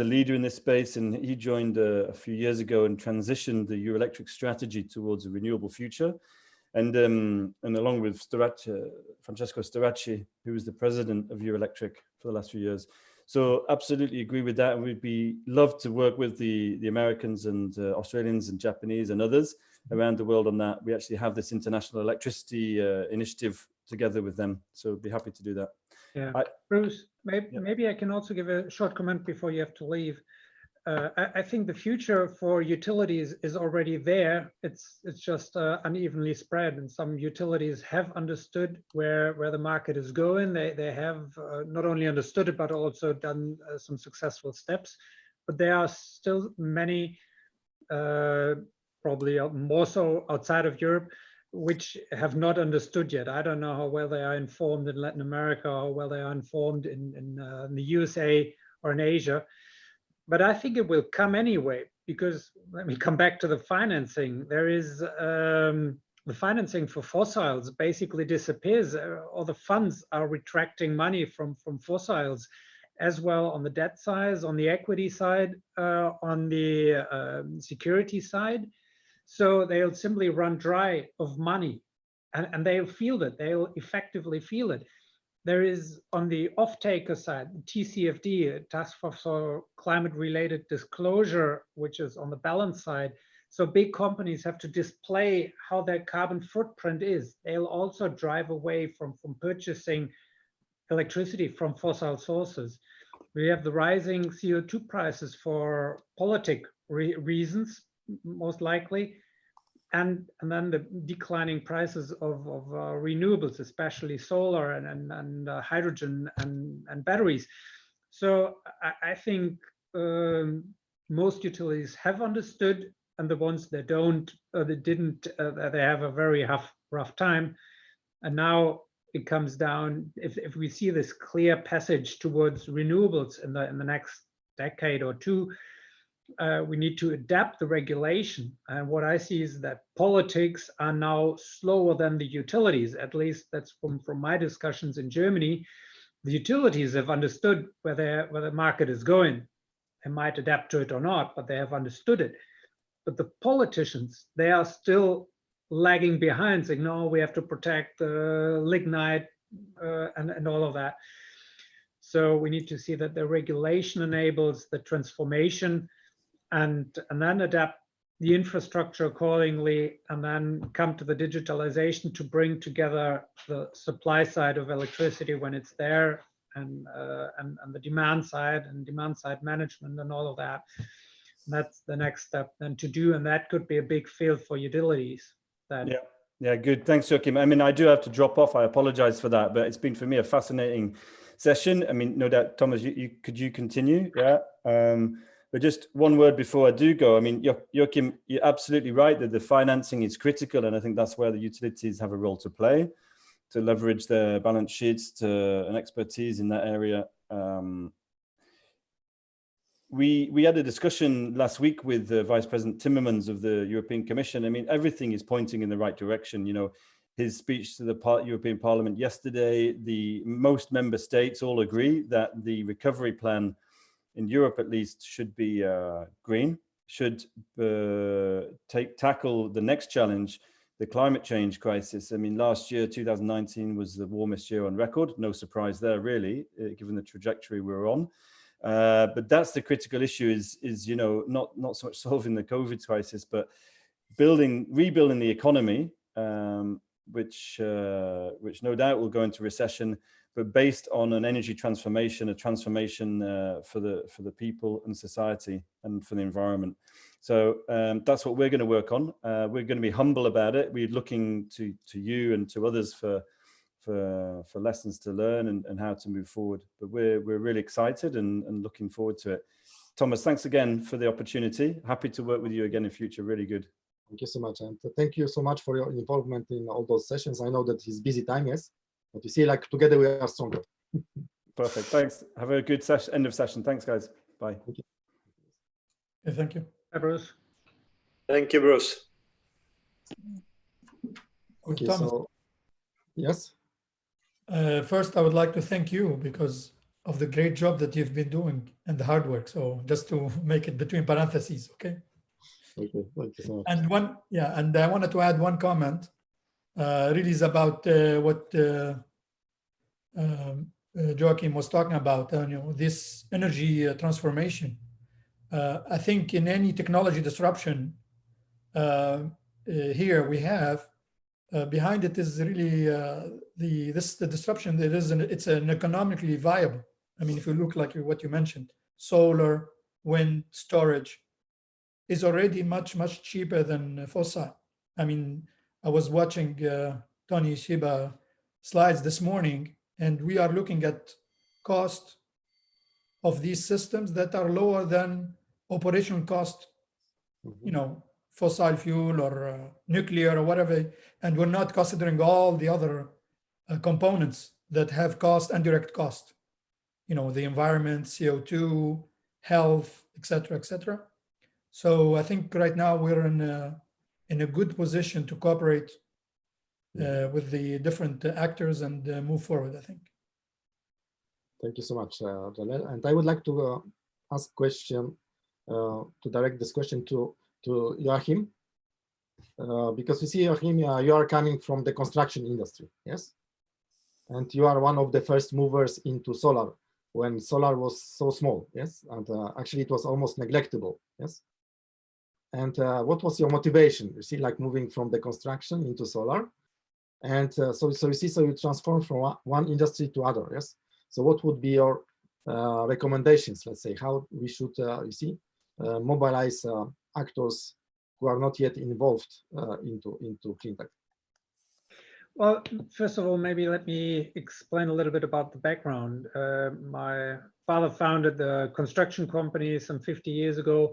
a leader in this space, and he joined a few years ago and transitioned the Eurelectric strategy towards a renewable future. And along with Francesco Storacci, who was the president of Eurelectric for the last few years. So absolutely agree with that. And we'd love to work with the Americans and Australians and Japanese and others around the world on that. We actually have this international electricity initiative together with them. So we'd be happy to do that. Yeah, Bruce, maybe I can also give a short comment before you have to leave. I think the future for utilities is already there. It's just unevenly spread, and some utilities have understood where the market is going. They have not only understood it but also done some successful steps. But there are still many, probably more so outside of Europe, which have not understood yet. I don't know how well they are informed in Latin America, or how well they are informed in the USA or in Asia. But I think it will come anyway, because let me come back to the financing. There is the financing for fossils basically disappears. All the funds are retracting money from fossils as well, on the debt side, on the equity side, on the security side. So they'll simply run dry of money, and they'll feel it. They'll effectively feel it. There is, on the off-taker side, TCFD, Task Force for Climate-Related Disclosure, which is on the balance side. So big companies have to display how their carbon footprint is. They'll also drive away from purchasing electricity from fossil sources. We have the rising CO2 prices for politic reasons, most likely. And then the declining prices of renewables, especially solar and hydrogen and batteries. So I think most utilities have understood, and the ones that don't, that didn't, they have a very rough time. And now it comes down, if we see this clear passage towards renewables in the next decade or two, we need to adapt the regulation. And what I see is that politics are now slower than the utilities. At least that's from my discussions in Germany. The utilities have understood where the market is going. They might adapt to it or not, but they have understood it. But the politicians, they are still lagging behind, saying, no, we have to protect the lignite and all of that. So we need to see that the regulation enables the transformation, and then adapt the infrastructure accordingly, and then come to the digitalization to bring together the supply side of electricity when it's there, and the demand side management and all of that. And that's the next step then to do, and that could be a big field for utilities. Yeah, good. Thanks, Joachim. I mean, I do have to drop off. I apologize for that, but it's been for me a fascinating session. I mean, no doubt, Thomas, could you continue? Yeah. But just one word before I do go. I mean, Joachim, you're absolutely right that the financing is critical, and I think that's where the utilities have a role to play, to leverage their balance sheets and expertise in that area. We had a discussion last week with Vice President Timmermans of the European Commission. I mean, everything is pointing in the right direction. You know, his speech to the European Parliament yesterday, most member states all agree that the recovery plan in Europe, at least, should be green, should tackle the next challenge, the climate change crisis. I mean, last year, 2019, was the warmest year on record. No surprise there, really, given the trajectory we're on. But that's the critical issue: is you know, not so much solving the COVID crisis, but rebuilding the economy, which no doubt will go into recession, but based on an energy transformation, a transformation for the people and society and for the environment. So that's what we're going to work on. We're going to be humble about it. We're looking to you and to others for lessons to learn and how to move forward. But we're really excited and looking forward to it. Thomas, thanks again for the opportunity. Happy to work with you again in future. Really good. Thank you so much, and thank you so much for your involvement in all those sessions. I know that it's busy time, yes, but you see, like, together we are stronger. Perfect. Thanks. Have a good end of session. Thanks, guys. Bye. Thank you. Yeah, thank you. Hi, Bruce. Thank you, Bruce. Okay, Thomas, so yes. first, I would like to thank you because of the great job that you've been doing and the hard work. So just to make it between parentheses, okay? Okay, thank you so much. And I wanted to add one comment. Really is about what Joachim was talking about. You know, this energy transformation. I think in any technology disruption, here we have behind it is really the disruption that it's an economically viable. I mean, if you look like what you mentioned, solar, wind storage is already much, much cheaper than fossil. I mean, I was watching Tony Shiba slides this morning, and we are looking at cost of these systems that are lower than operational cost, you know, fossil fuel or nuclear or whatever, and we're not considering all the other components that have cost and direct cost, you know, the environment, CO2, health, etc., etc. So I think right now we're in a good position to cooperate with the different actors and move forward, I think. Thank you so much, Jalal. And I would like to ask a question, to direct this question to Joachim, because you see, Joachim, you are coming from the construction industry, yes? And you are one of the first movers into solar when solar was so small, yes? And actually it was almost neglectable, yes? And what was your motivation? You see, like moving from the construction into solar. And so you see, so you transform from one industry to other, yes? So what would be your recommendations, let's say, how we should, you see, mobilize actors who are not yet involved into CleanTech? Well, first of all, maybe let me explain a little bit about the background. My father founded the construction company some 50 years ago,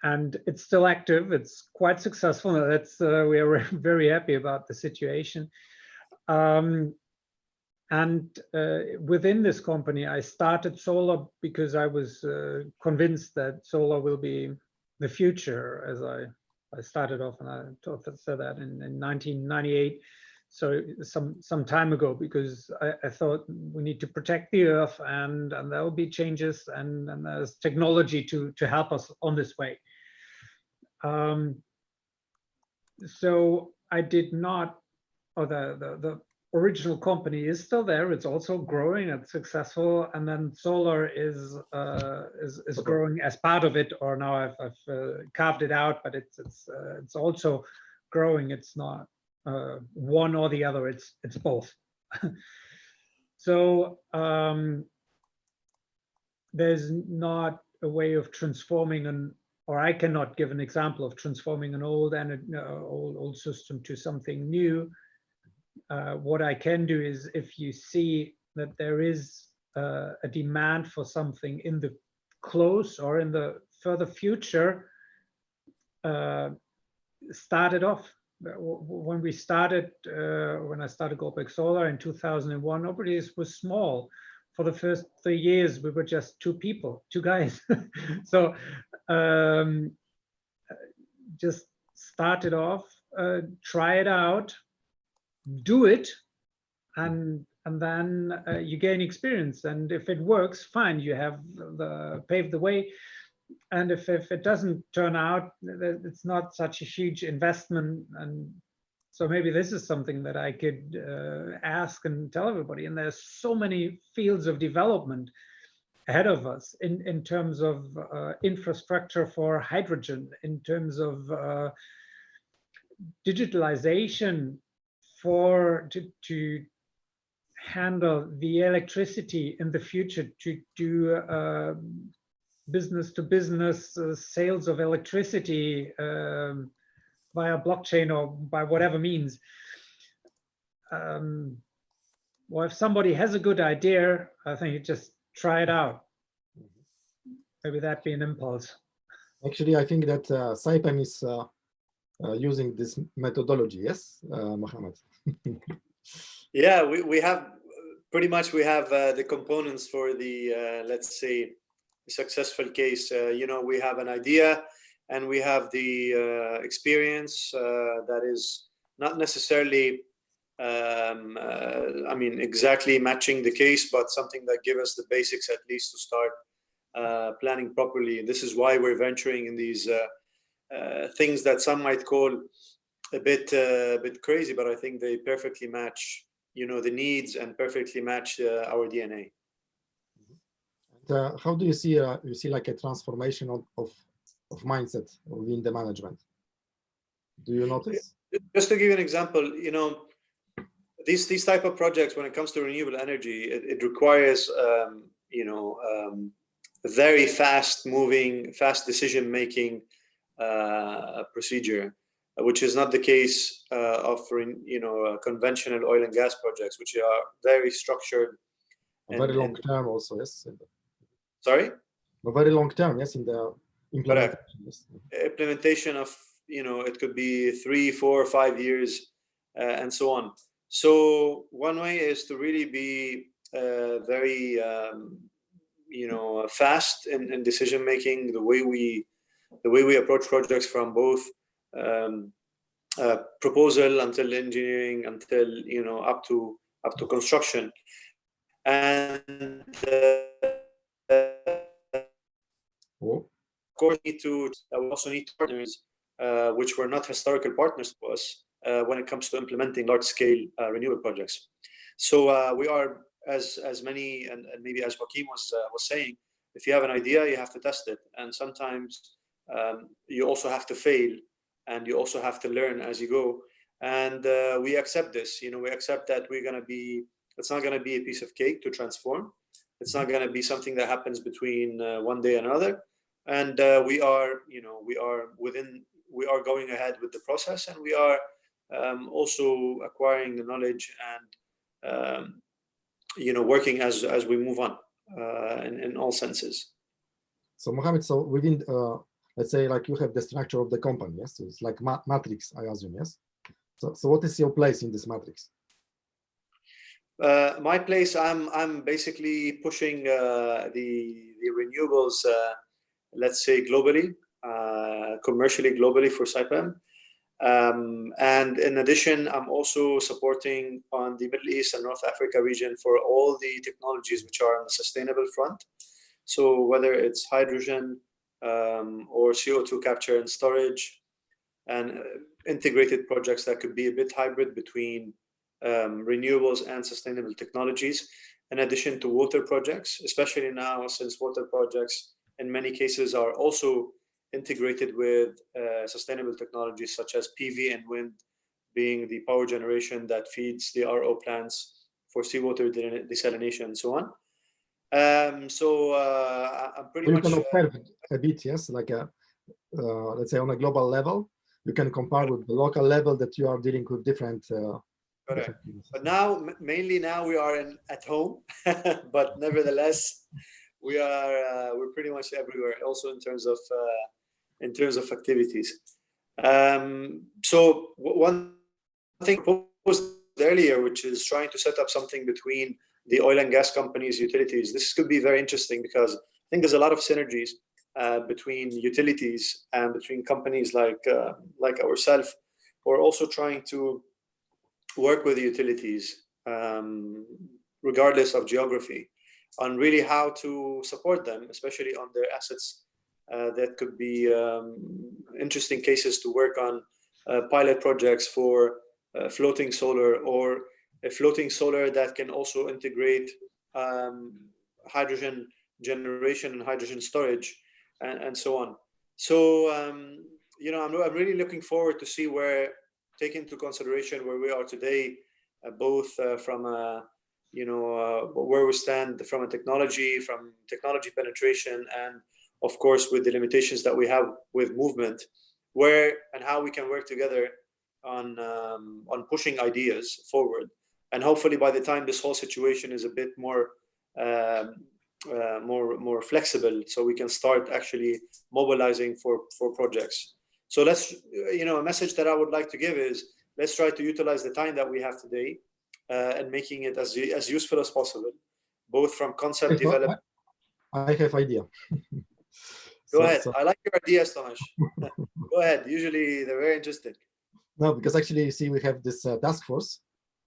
and it's still active. It's quite successful. That's we are very happy about the situation. Within this company, I started solar because I was convinced that solar will be the future. As I started off, and I said that in 1998. So some time ago, because I thought we need to protect the earth, and there will be changes, and there's technology to help us on this way. So I did not, or the original company is still there. It's also growing. It's successful, and then solar is growing as part of it. Or now I've carved it out, but it's also growing. It's not one or the other. It's both. So there's not a way of transforming or I cannot give an example of transforming an old system to something new. What I can do is, if you see that there is a demand for something in the close or in the further future, start it off. When we started, when I started Goldberg Solar in 2001, nobody was small. For the first 3 years, we were just two guys. So just start it off, try it out, do it, and then you gain experience. And if it works, fine, you have paved the way. And if it doesn't turn out, it's not such a huge investment. And so maybe this is something that I could ask and tell everybody. And there's so many fields of development ahead of us in terms of infrastructure for hydrogen, in terms of digitalization to handle the electricity in the future, to do business to business sales of electricity via blockchain or by whatever means. Well, if somebody has a good idea, I think you just try it out. Maybe that'd be an impulse. Actually, I think that SAIPEM is using this methodology, yes, Mohammed? Yeah, we have pretty much, we have the components for the, let's say, successful case. You know, we have an idea and we have the experience that is not necessarily, I mean, exactly matching the case, but something that gives us the basics at least to start planning properly. This is why we're venturing in these things that some might call a bit crazy, but I think they perfectly match, you know, the needs and perfectly match our DNA. How do you see like a transformation of mindset within the management? Do you notice? Just to give you an example, you know, these type of projects, when it comes to renewable energy, it requires you know, very fast-moving, fast decision-making procedure, which is not the case of conventional oil and gas projects, which are very structured. Very long term also, yes. Sorry? A very long term, yes, in the implementation. Yes. Implementation of, it could be 3, 4, 5 years, and so on. So one way is to really be very, fast in decision making. The way we approach projects from both proposal until engineering, until up to construction, and of course we also need partners which were not historical partners to us when it comes to implementing large-scale renewable projects. So we are, as many, and maybe as Joaquin was saying, if you have an idea, you have to test it, and sometimes you also have to fail, and you also have to learn as you go. And we accept this. We accept that it's not going to be a piece of cake to transform. It's not going to be something that happens between one day and another. And we are going ahead with the process, and we are also acquiring the knowledge and working as we move on in all senses. So Mohammed, so within let's say like you have the structure of the company, yes? So it's like matrix, I assume, yes? So what is your place in this matrix? My place, I'm basically pushing the renewables, let's say globally, commercially globally for Saipem. And in addition, I'm also supporting on the Middle East and North Africa region for all the technologies which are on the sustainable front. So whether it's hydrogen or CO2 capture and storage, and integrated projects that could be a bit hybrid between renewables and sustainable technologies, in addition to water projects, especially now since water projects in many cases are also integrated with sustainable technologies such as PV and wind, being the power generation that feeds the RO plants for seawater desalination and so on. So I'm pretty much... You can observe a bit, yes, like let's say on a global level, you can compare with the local level that you are dealing with different... Correct. But now, mainly now we are at home, but nevertheless, we're pretty much everywhere, also in terms of activities. So one thing proposed earlier, which is trying to set up something between the oil and gas companies, utilities. This could be very interesting because I think there's a lot of synergies between utilities and between companies like ourselves. We're also trying to work with the utilities, regardless of geography, on really how to support them, especially on their assets. That could be interesting cases to work on pilot projects for floating solar, or a floating solar that can also integrate hydrogen generation and hydrogen storage, and so on. So I'm really looking forward to see take into consideration where we are today, both from where we stand from technology penetration, and of course with the limitations that we have with movement, where and how we can work together on pushing ideas forward. And hopefully by the time this whole situation is a bit more flexible, so we can start actually mobilizing for projects. So let's, a message that I would like to give is, let's try to utilize the time that we have today and making it as useful as possible, both from concept development. I have idea. Go ahead. I like your ideas, Tomasz. Go ahead. Usually they're very interesting. No, because actually, you see, we have this task force,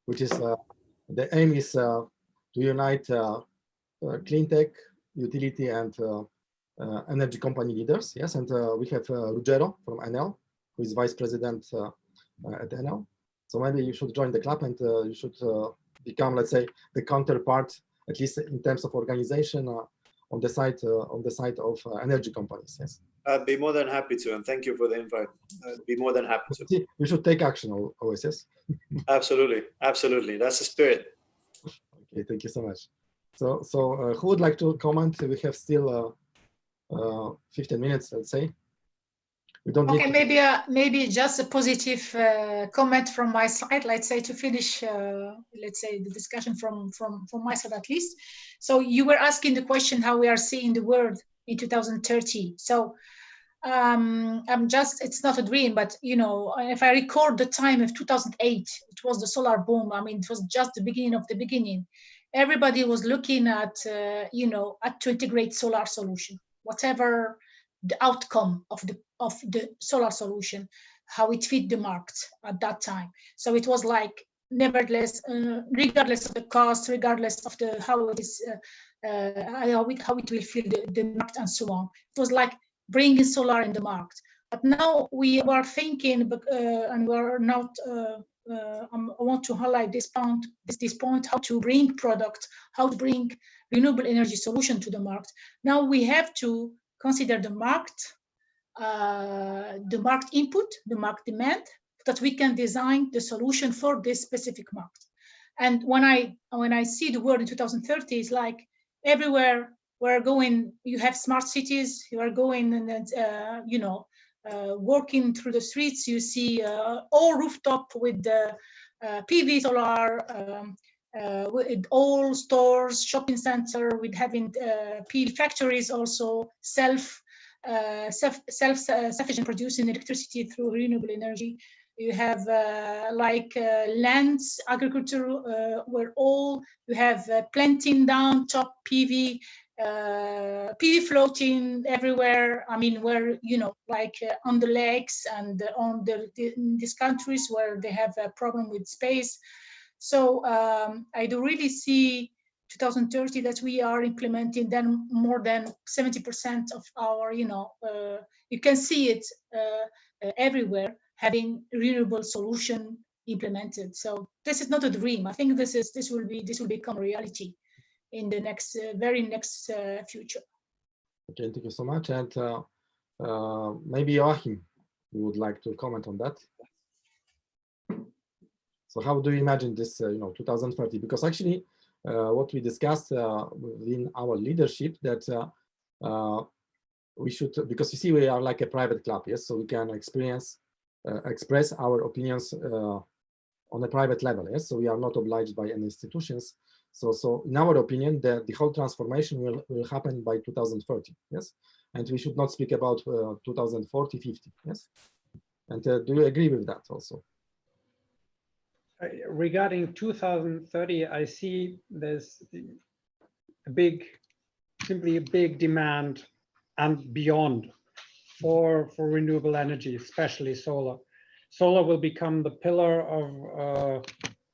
which is the aim is to unite CleanTech, utility, and energy company leaders. Yes, and we have Ruggero from Enel, who is vice president at Enel. So maybe you should join the club, and you should become, let's say, the counterpart, at least in terms of organization, on the side of energy companies. Yes. I'd be more than happy to, and thank you for the invite. I'd be more than happy to. See, we should take action always. Yes. Absolutely, absolutely. That's the spirit. Okay, thank you so much. So who would like to comment? We have still 15 minutes, let's say. We don't Okay, need to... maybe just a positive comment from my side, let's say, to finish, let's say, the discussion from my side at least. So you were asking the question how we are seeing the world in 2030. So it's not a dream, but you know, if I record the time of 2008, it was the solar boom. I mean, it was just the beginning of the beginning. Everybody was looking at, you know, to integrate solar solution, whatever the outcome of the solar solution, how it fit the market at that time. So it was like, nevertheless, regardless of the cost, regardless of the how it is, how it will fill the market and so on. It was like bringing solar in the market. But now we are thinking, and we are not. I want to highlight this point: how to bring product, how to bring renewable energy solution to the market. Now we have to consider the market input, the market demand, that we can design the solution for this specific market. And when I see the world in 2030, it's like everywhere we're going, you have smart cities, you are going and you know, walking through the streets, you see all rooftop with the PV solar, with all stores, shopping center, with having PV factories, also self-sufficient producing electricity through renewable energy. You have lands, agriculture, where all you have planting down top PV, PV floating everywhere. I mean, where, you know, like on the lakes and on in these countries where they have a problem with space. So I do really see 2030 that we are implementing then more than 70% of our, you know, you can see it everywhere, having renewable solution implemented. So this is not a dream. I think this will become reality in the next very next future. Okay, thank you so much. And maybe Joachim, you would like to comment on that. So how do you imagine this, you know, 2030? Because actually, what we discussed within our leadership, that we should, because you see, we are like a private club, yes, so we can express our opinions on a private level, yes, so we are not obliged by any institutions. So in our opinion, the whole transformation will happen by 2030, yes, and we should not speak about 2040, 50, yes. And do you agree with that also? Regarding 2030, I see there's simply a big demand and beyond for renewable energy, especially solar. Solar will become the pillar of,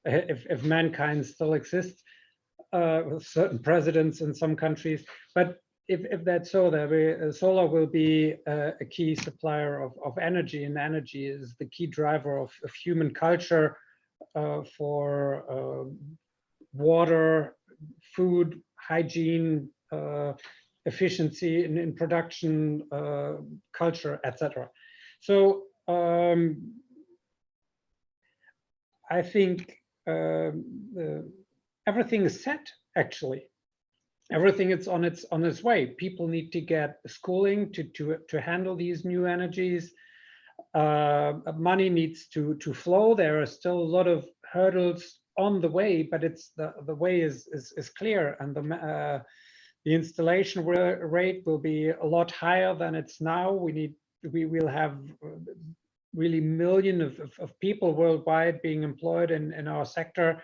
if mankind still exists, with certain presidents in some countries. But if that's so, solar will be a key supplier of energy, and energy is the key driver of human culture, for water, food, hygiene, efficiency in production, culture, etc. So I think everything is set, actually. Everything is on its way. People need to get schooling to handle these new energies. Money needs to flow. There are still a lot of hurdles on the way, but it's the way is clear, and the installation rate will be a lot higher than it's now. We will have really millions of people worldwide being employed in our sector,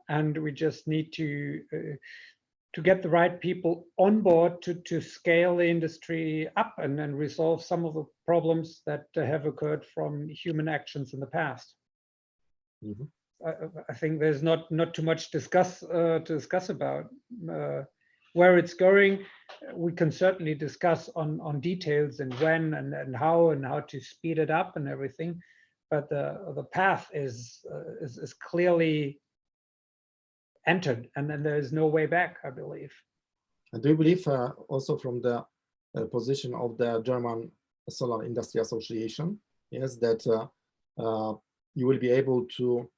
and we just need to get the right people on board to scale the industry up and then resolve some of the problems that have occurred from human actions in the past. Mm-hmm. I think there's not too much to discuss about where it's going. We can certainly discuss on details and when and how to speed it up and everything, but the path is clearly entered, and then there is no way back, I believe. And do you believe also from the position of the German Solar Industry Association, yes, that you will be able to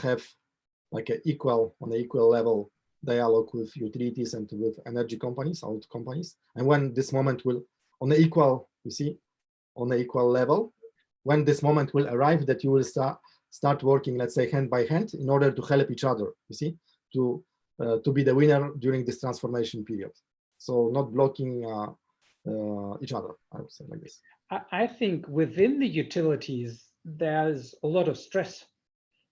have like on an equal level dialogue with utilities and with energy companies, oil companies, and when this moment will on the equal, you see, on the equal level. When this moment will arrive, that you will start working, let's say, hand by hand, in order to help each other, you see, to be the winner during this transformation period. So not blocking each other, I would say, like this. I think within the utilities, there's a lot of stress,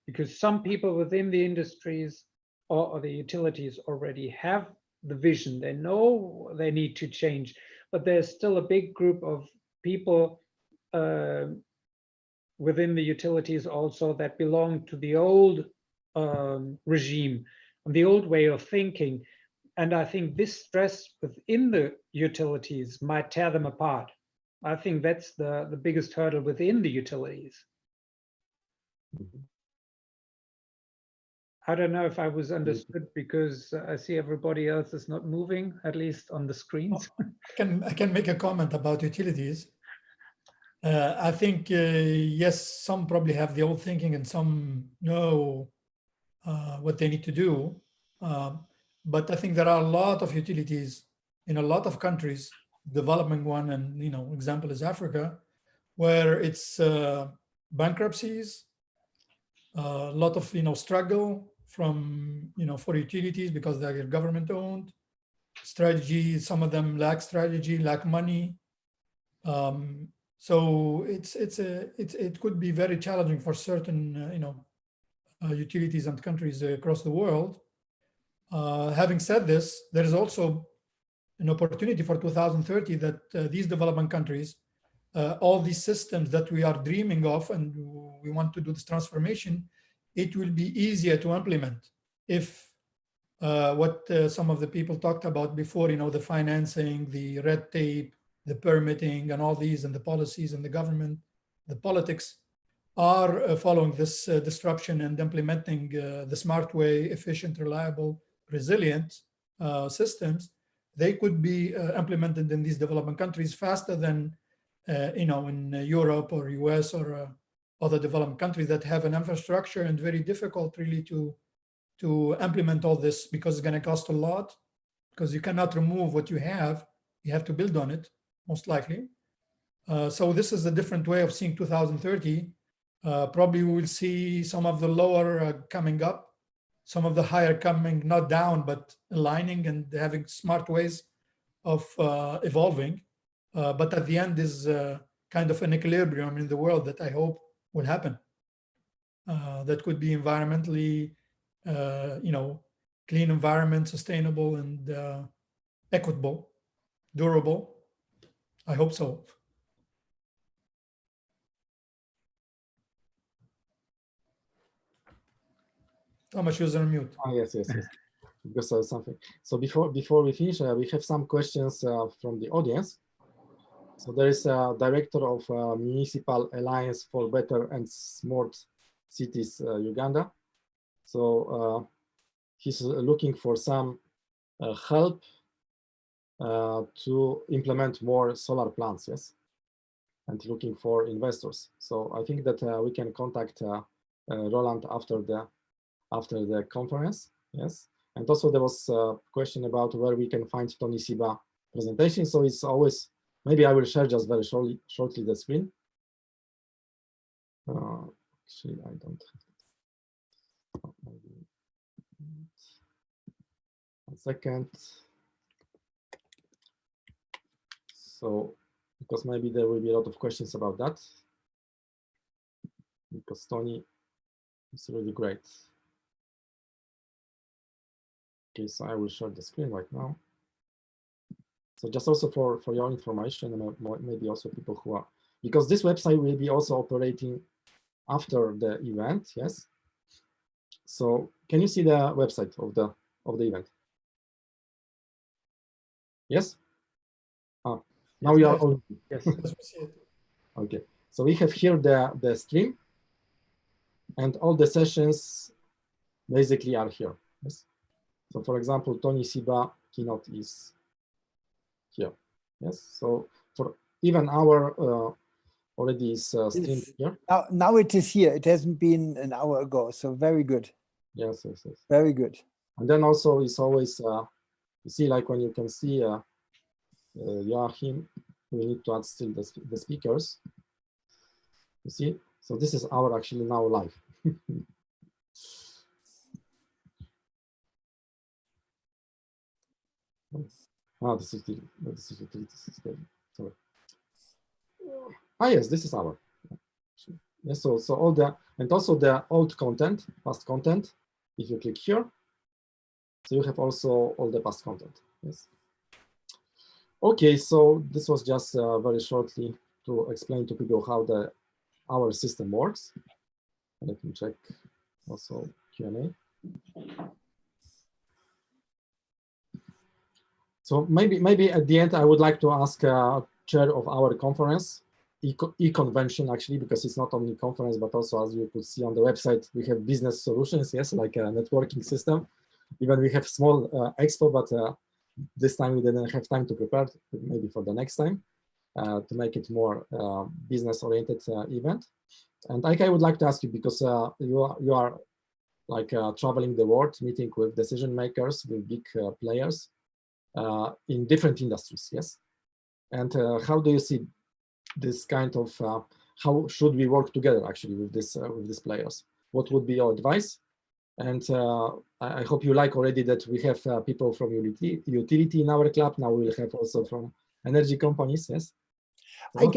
because some people within the industries or the utilities already have the vision. They know they need to change, but there's still a big group of people within the utilities also that belong to the old regime, the old way of thinking. And I think this stress within the utilities might tear them apart. I think that's the biggest hurdle within the utilities. I don't know if I was understood, because I see everybody else is not moving, at least on the screens. I can make a comment about utilities. I think, yes, some probably have the old thinking and some know what they need to do. But I think there are a lot of utilities in a lot of countries, developing one, and example is Africa, where it's bankruptcies, a lot of struggle from for utilities because they're government owned. Strategy, some of them lack strategy, lack money. So it could be very challenging for certain utilities and countries across the world. Having said this, there is also an opportunity for 2030 that these developing countries, all these systems that we are dreaming of and we want to do this transformation, it will be easier to implement if what some of the people talked about before, the financing, the red tape, the permitting, and all these, and the policies and the government, the politics are following this disruption and implementing the smart way, efficient, reliable, resilient systems. They could be implemented in these developing countries faster than in Europe or US or other developing countries that have an infrastructure and very difficult really to implement all this, because it's going to cost a lot, because you cannot remove what you have to build on it, most likely. So this is a different way of seeing 2030. Probably we will see some of the lower coming up, some of the higher coming not down, but aligning and having smart ways of evolving. But at the end is kind of an equilibrium in the world that I hope will happen. That could be environmentally, clean environment, sustainable and equitable, durable. I hope so. Thomas, you're on mute. Yes. Because something. So before we finish, we have some questions from the audience. So there is a director of Municipal Alliance for Better and Smart Cities, Uganda. So he's looking for some help to implement more solar plants, yes, and looking for investors. So I think that we can contact Roland after the conference, yes. And also there was a question about where we can find Tony Siba presentation. So it's always, maybe I will share just very shortly the screen. Actually, I don't have it. Maybe. 1 second. So, because maybe there will be a lot of questions about that, because Tony is really great. Okay, so I will share the screen right now. So just also for your information, and maybe also people who are, because this website will be also operating after the event, yes. So can you see the website of the event? Yes. Ah, now we are all. Yes. Okay. So we have here the stream, and all the sessions basically are here. Yes. So for example, Tony Siba keynote is here. Yes. So for even our already is streamed here. Now it is here. It hasn't been an hour ago. So very good. Yes. Very good. And then also it's always you see, like when you can see Joachim, we need to add still the speakers. You see, so this is our actually now live. Oh, this is utilities. Sorry. Ah, yes, this is our. Yes, so all the, and also the old content, past content. If you click here, so you have also all the past content. Yes. Okay, so this was just very shortly to explain to people how our system works. Let me check also Q&A. So maybe at the end I would like to ask chair of our conference, e-convention actually, because it's not only conference but also, as you could see on the website, we have business solutions, yes, like a networking system. Even we have small expo, but this time we didn't have time to prepare, maybe for the next time, to make it more business-oriented event. And I would like to ask you, because you are like traveling the world, meeting with decision makers, with big players in different industries, yes? And how do you see this kind of, how should we work together actually with these players? What would be your advice? And I hope you like already that we have people from utility in our club. Now we'll have also from energy companies, yes? So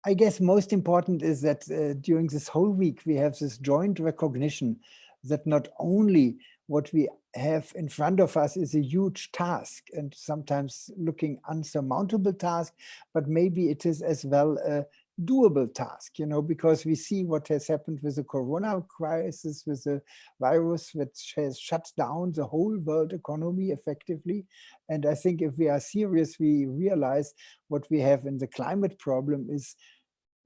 I guess most important is that during this whole week, we have this joint recognition that not only what we have in front of us is a huge task and sometimes looking unsurmountable task, but maybe it is as well a doable task, you know, because we see what has happened with the corona crisis, with the virus, which has shut down the whole world economy effectively. And I think if we are serious, we realize what we have in the climate problem is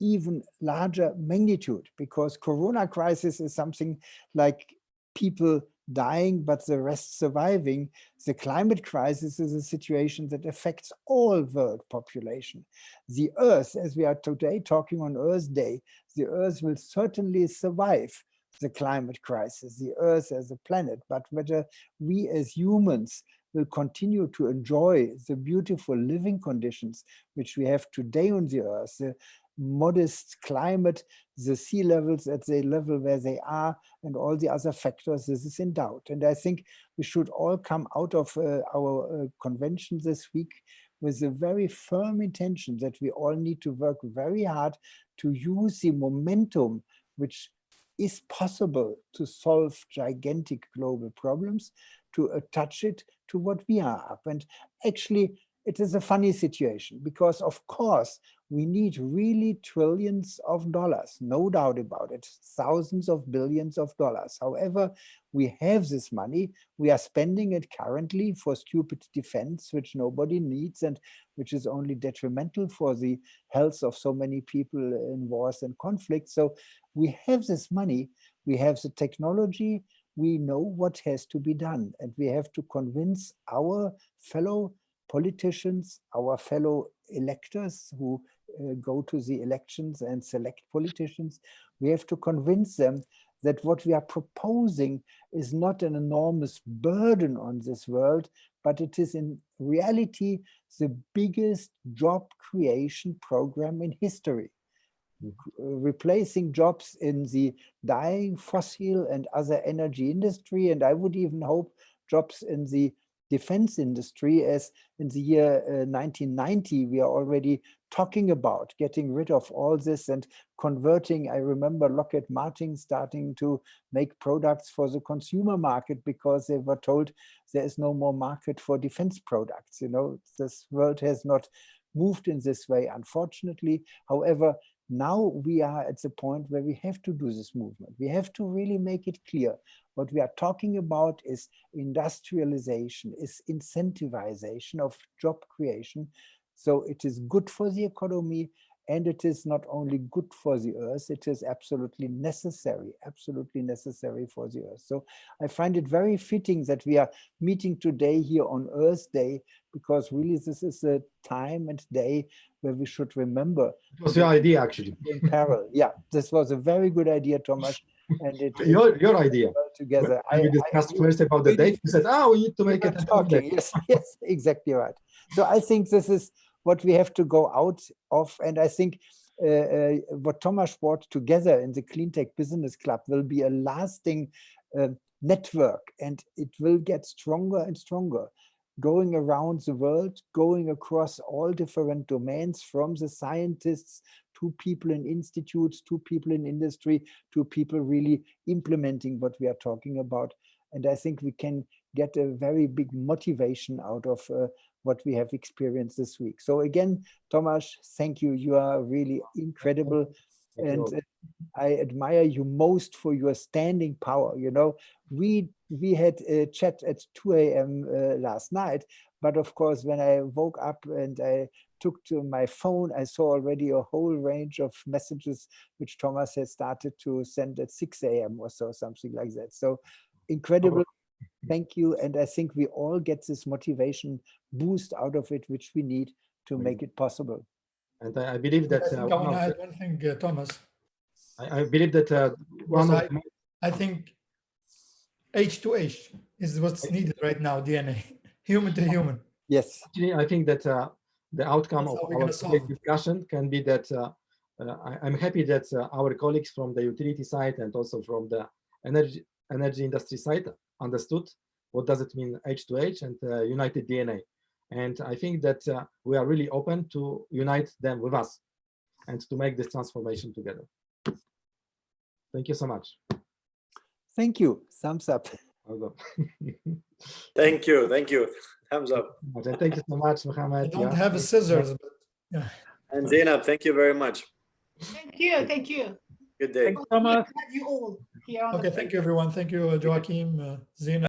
even larger magnitude, because corona crisis is something like people dying, but the rest surviving. The climate crisis is a situation that affects all world population. The Earth, as we are today talking on Earth Day, the Earth will certainly survive the climate crisis, the Earth as a planet, but whether we as humans will continue to enjoy the beautiful living conditions which we have today on the Earth, the modest climate, the sea levels at the level where they are, and all the other factors, this is in doubt. And I think we should all come out of our convention this week with a very firm intention that we all need to work very hard to use the momentum which is possible to solve gigantic global problems, to attach it to what we are up. And actually, it is a funny situation because, of course, we need really trillions of dollars, no doubt about it, thousands of billions of dollars. However, we have this money. We are spending it currently for stupid defense, which nobody needs and which is only detrimental for the health of so many people in wars and conflicts. So we have this money, we have the technology, we know what has to be done, and we have to convince our fellow politicians, our fellow electors who go to the elections and select politicians. We have to convince them that what we are proposing is not an enormous burden on this world, but it is in reality the biggest job creation program in history. Replacing jobs in the dying fossil and other energy industry, and I would even hope jobs in the defense industry, as in the year 1990, we are already talking about getting rid of all this and converting. I remember Lockheed Martin starting to make products for the consumer market because they were told there is no more market for defense products. You know, this world has not moved in this way, unfortunately. However, now we are at the point where we have to do this movement. We have to really make it clear. What we are talking about is industrialization, is incentivization of job creation. So it is good for the economy, and it is not only good for the Earth, it is absolutely necessary for the Earth. So I find it very fitting that we are meeting today here on Earth Day, because really this is a time and day where we should remember. It was your idea, actually. In parallel. Yeah, this was a very good idea, Thomas. And it your idea. Together. We discussed first about the date. We said, we need to make it. Talking. Yes, exactly right. So I think this is what we have to go out of. And I think what Thomas brought together in the CleanTech Business Club will be a lasting network, and it will get stronger and stronger, going around the world, going across all different domains, from the scientists to people in institutes, to people in industry, to people really implementing what we are talking about. And I think we can get a very big motivation out of what we have experienced this week. So again, Thomas, thank you. You are really incredible. And I admire you most for your standing power. You know, we had a chat at 2 a.m. Last night, but of course, when I woke up and I took to my phone, I saw already a whole range of messages which Thomas had started to send at 6 a.m. or so, something like that. So incredible. Thank you. And I think we all get this motivation boost out of it, which we need to make it possible. And I believe that I think I want to add one thing, Thomas. I believe that I think H2H is what's needed right now, DNA, human to human. Yes. Actually, I think that the outcome That's of how we're our gonna solve discussion can be that I'm happy that our colleagues from the utility side and also from the energy industry side understood what does it mean H2H and united DNA. And I think that we are really open to unite them with us and to make this transformation together. Thank you so much. Thank you. Thumbs up. Thank you. Thank you. Thumbs up. And thank you so much, Mohammed. I don't have a scissors, but yeah. And Zainab, thank you very much. Thank you. Thank you. Good day. Thanks, Thomas. Have you all here on the Okay, thank you, everyone. Thank you, Joachim, Zena.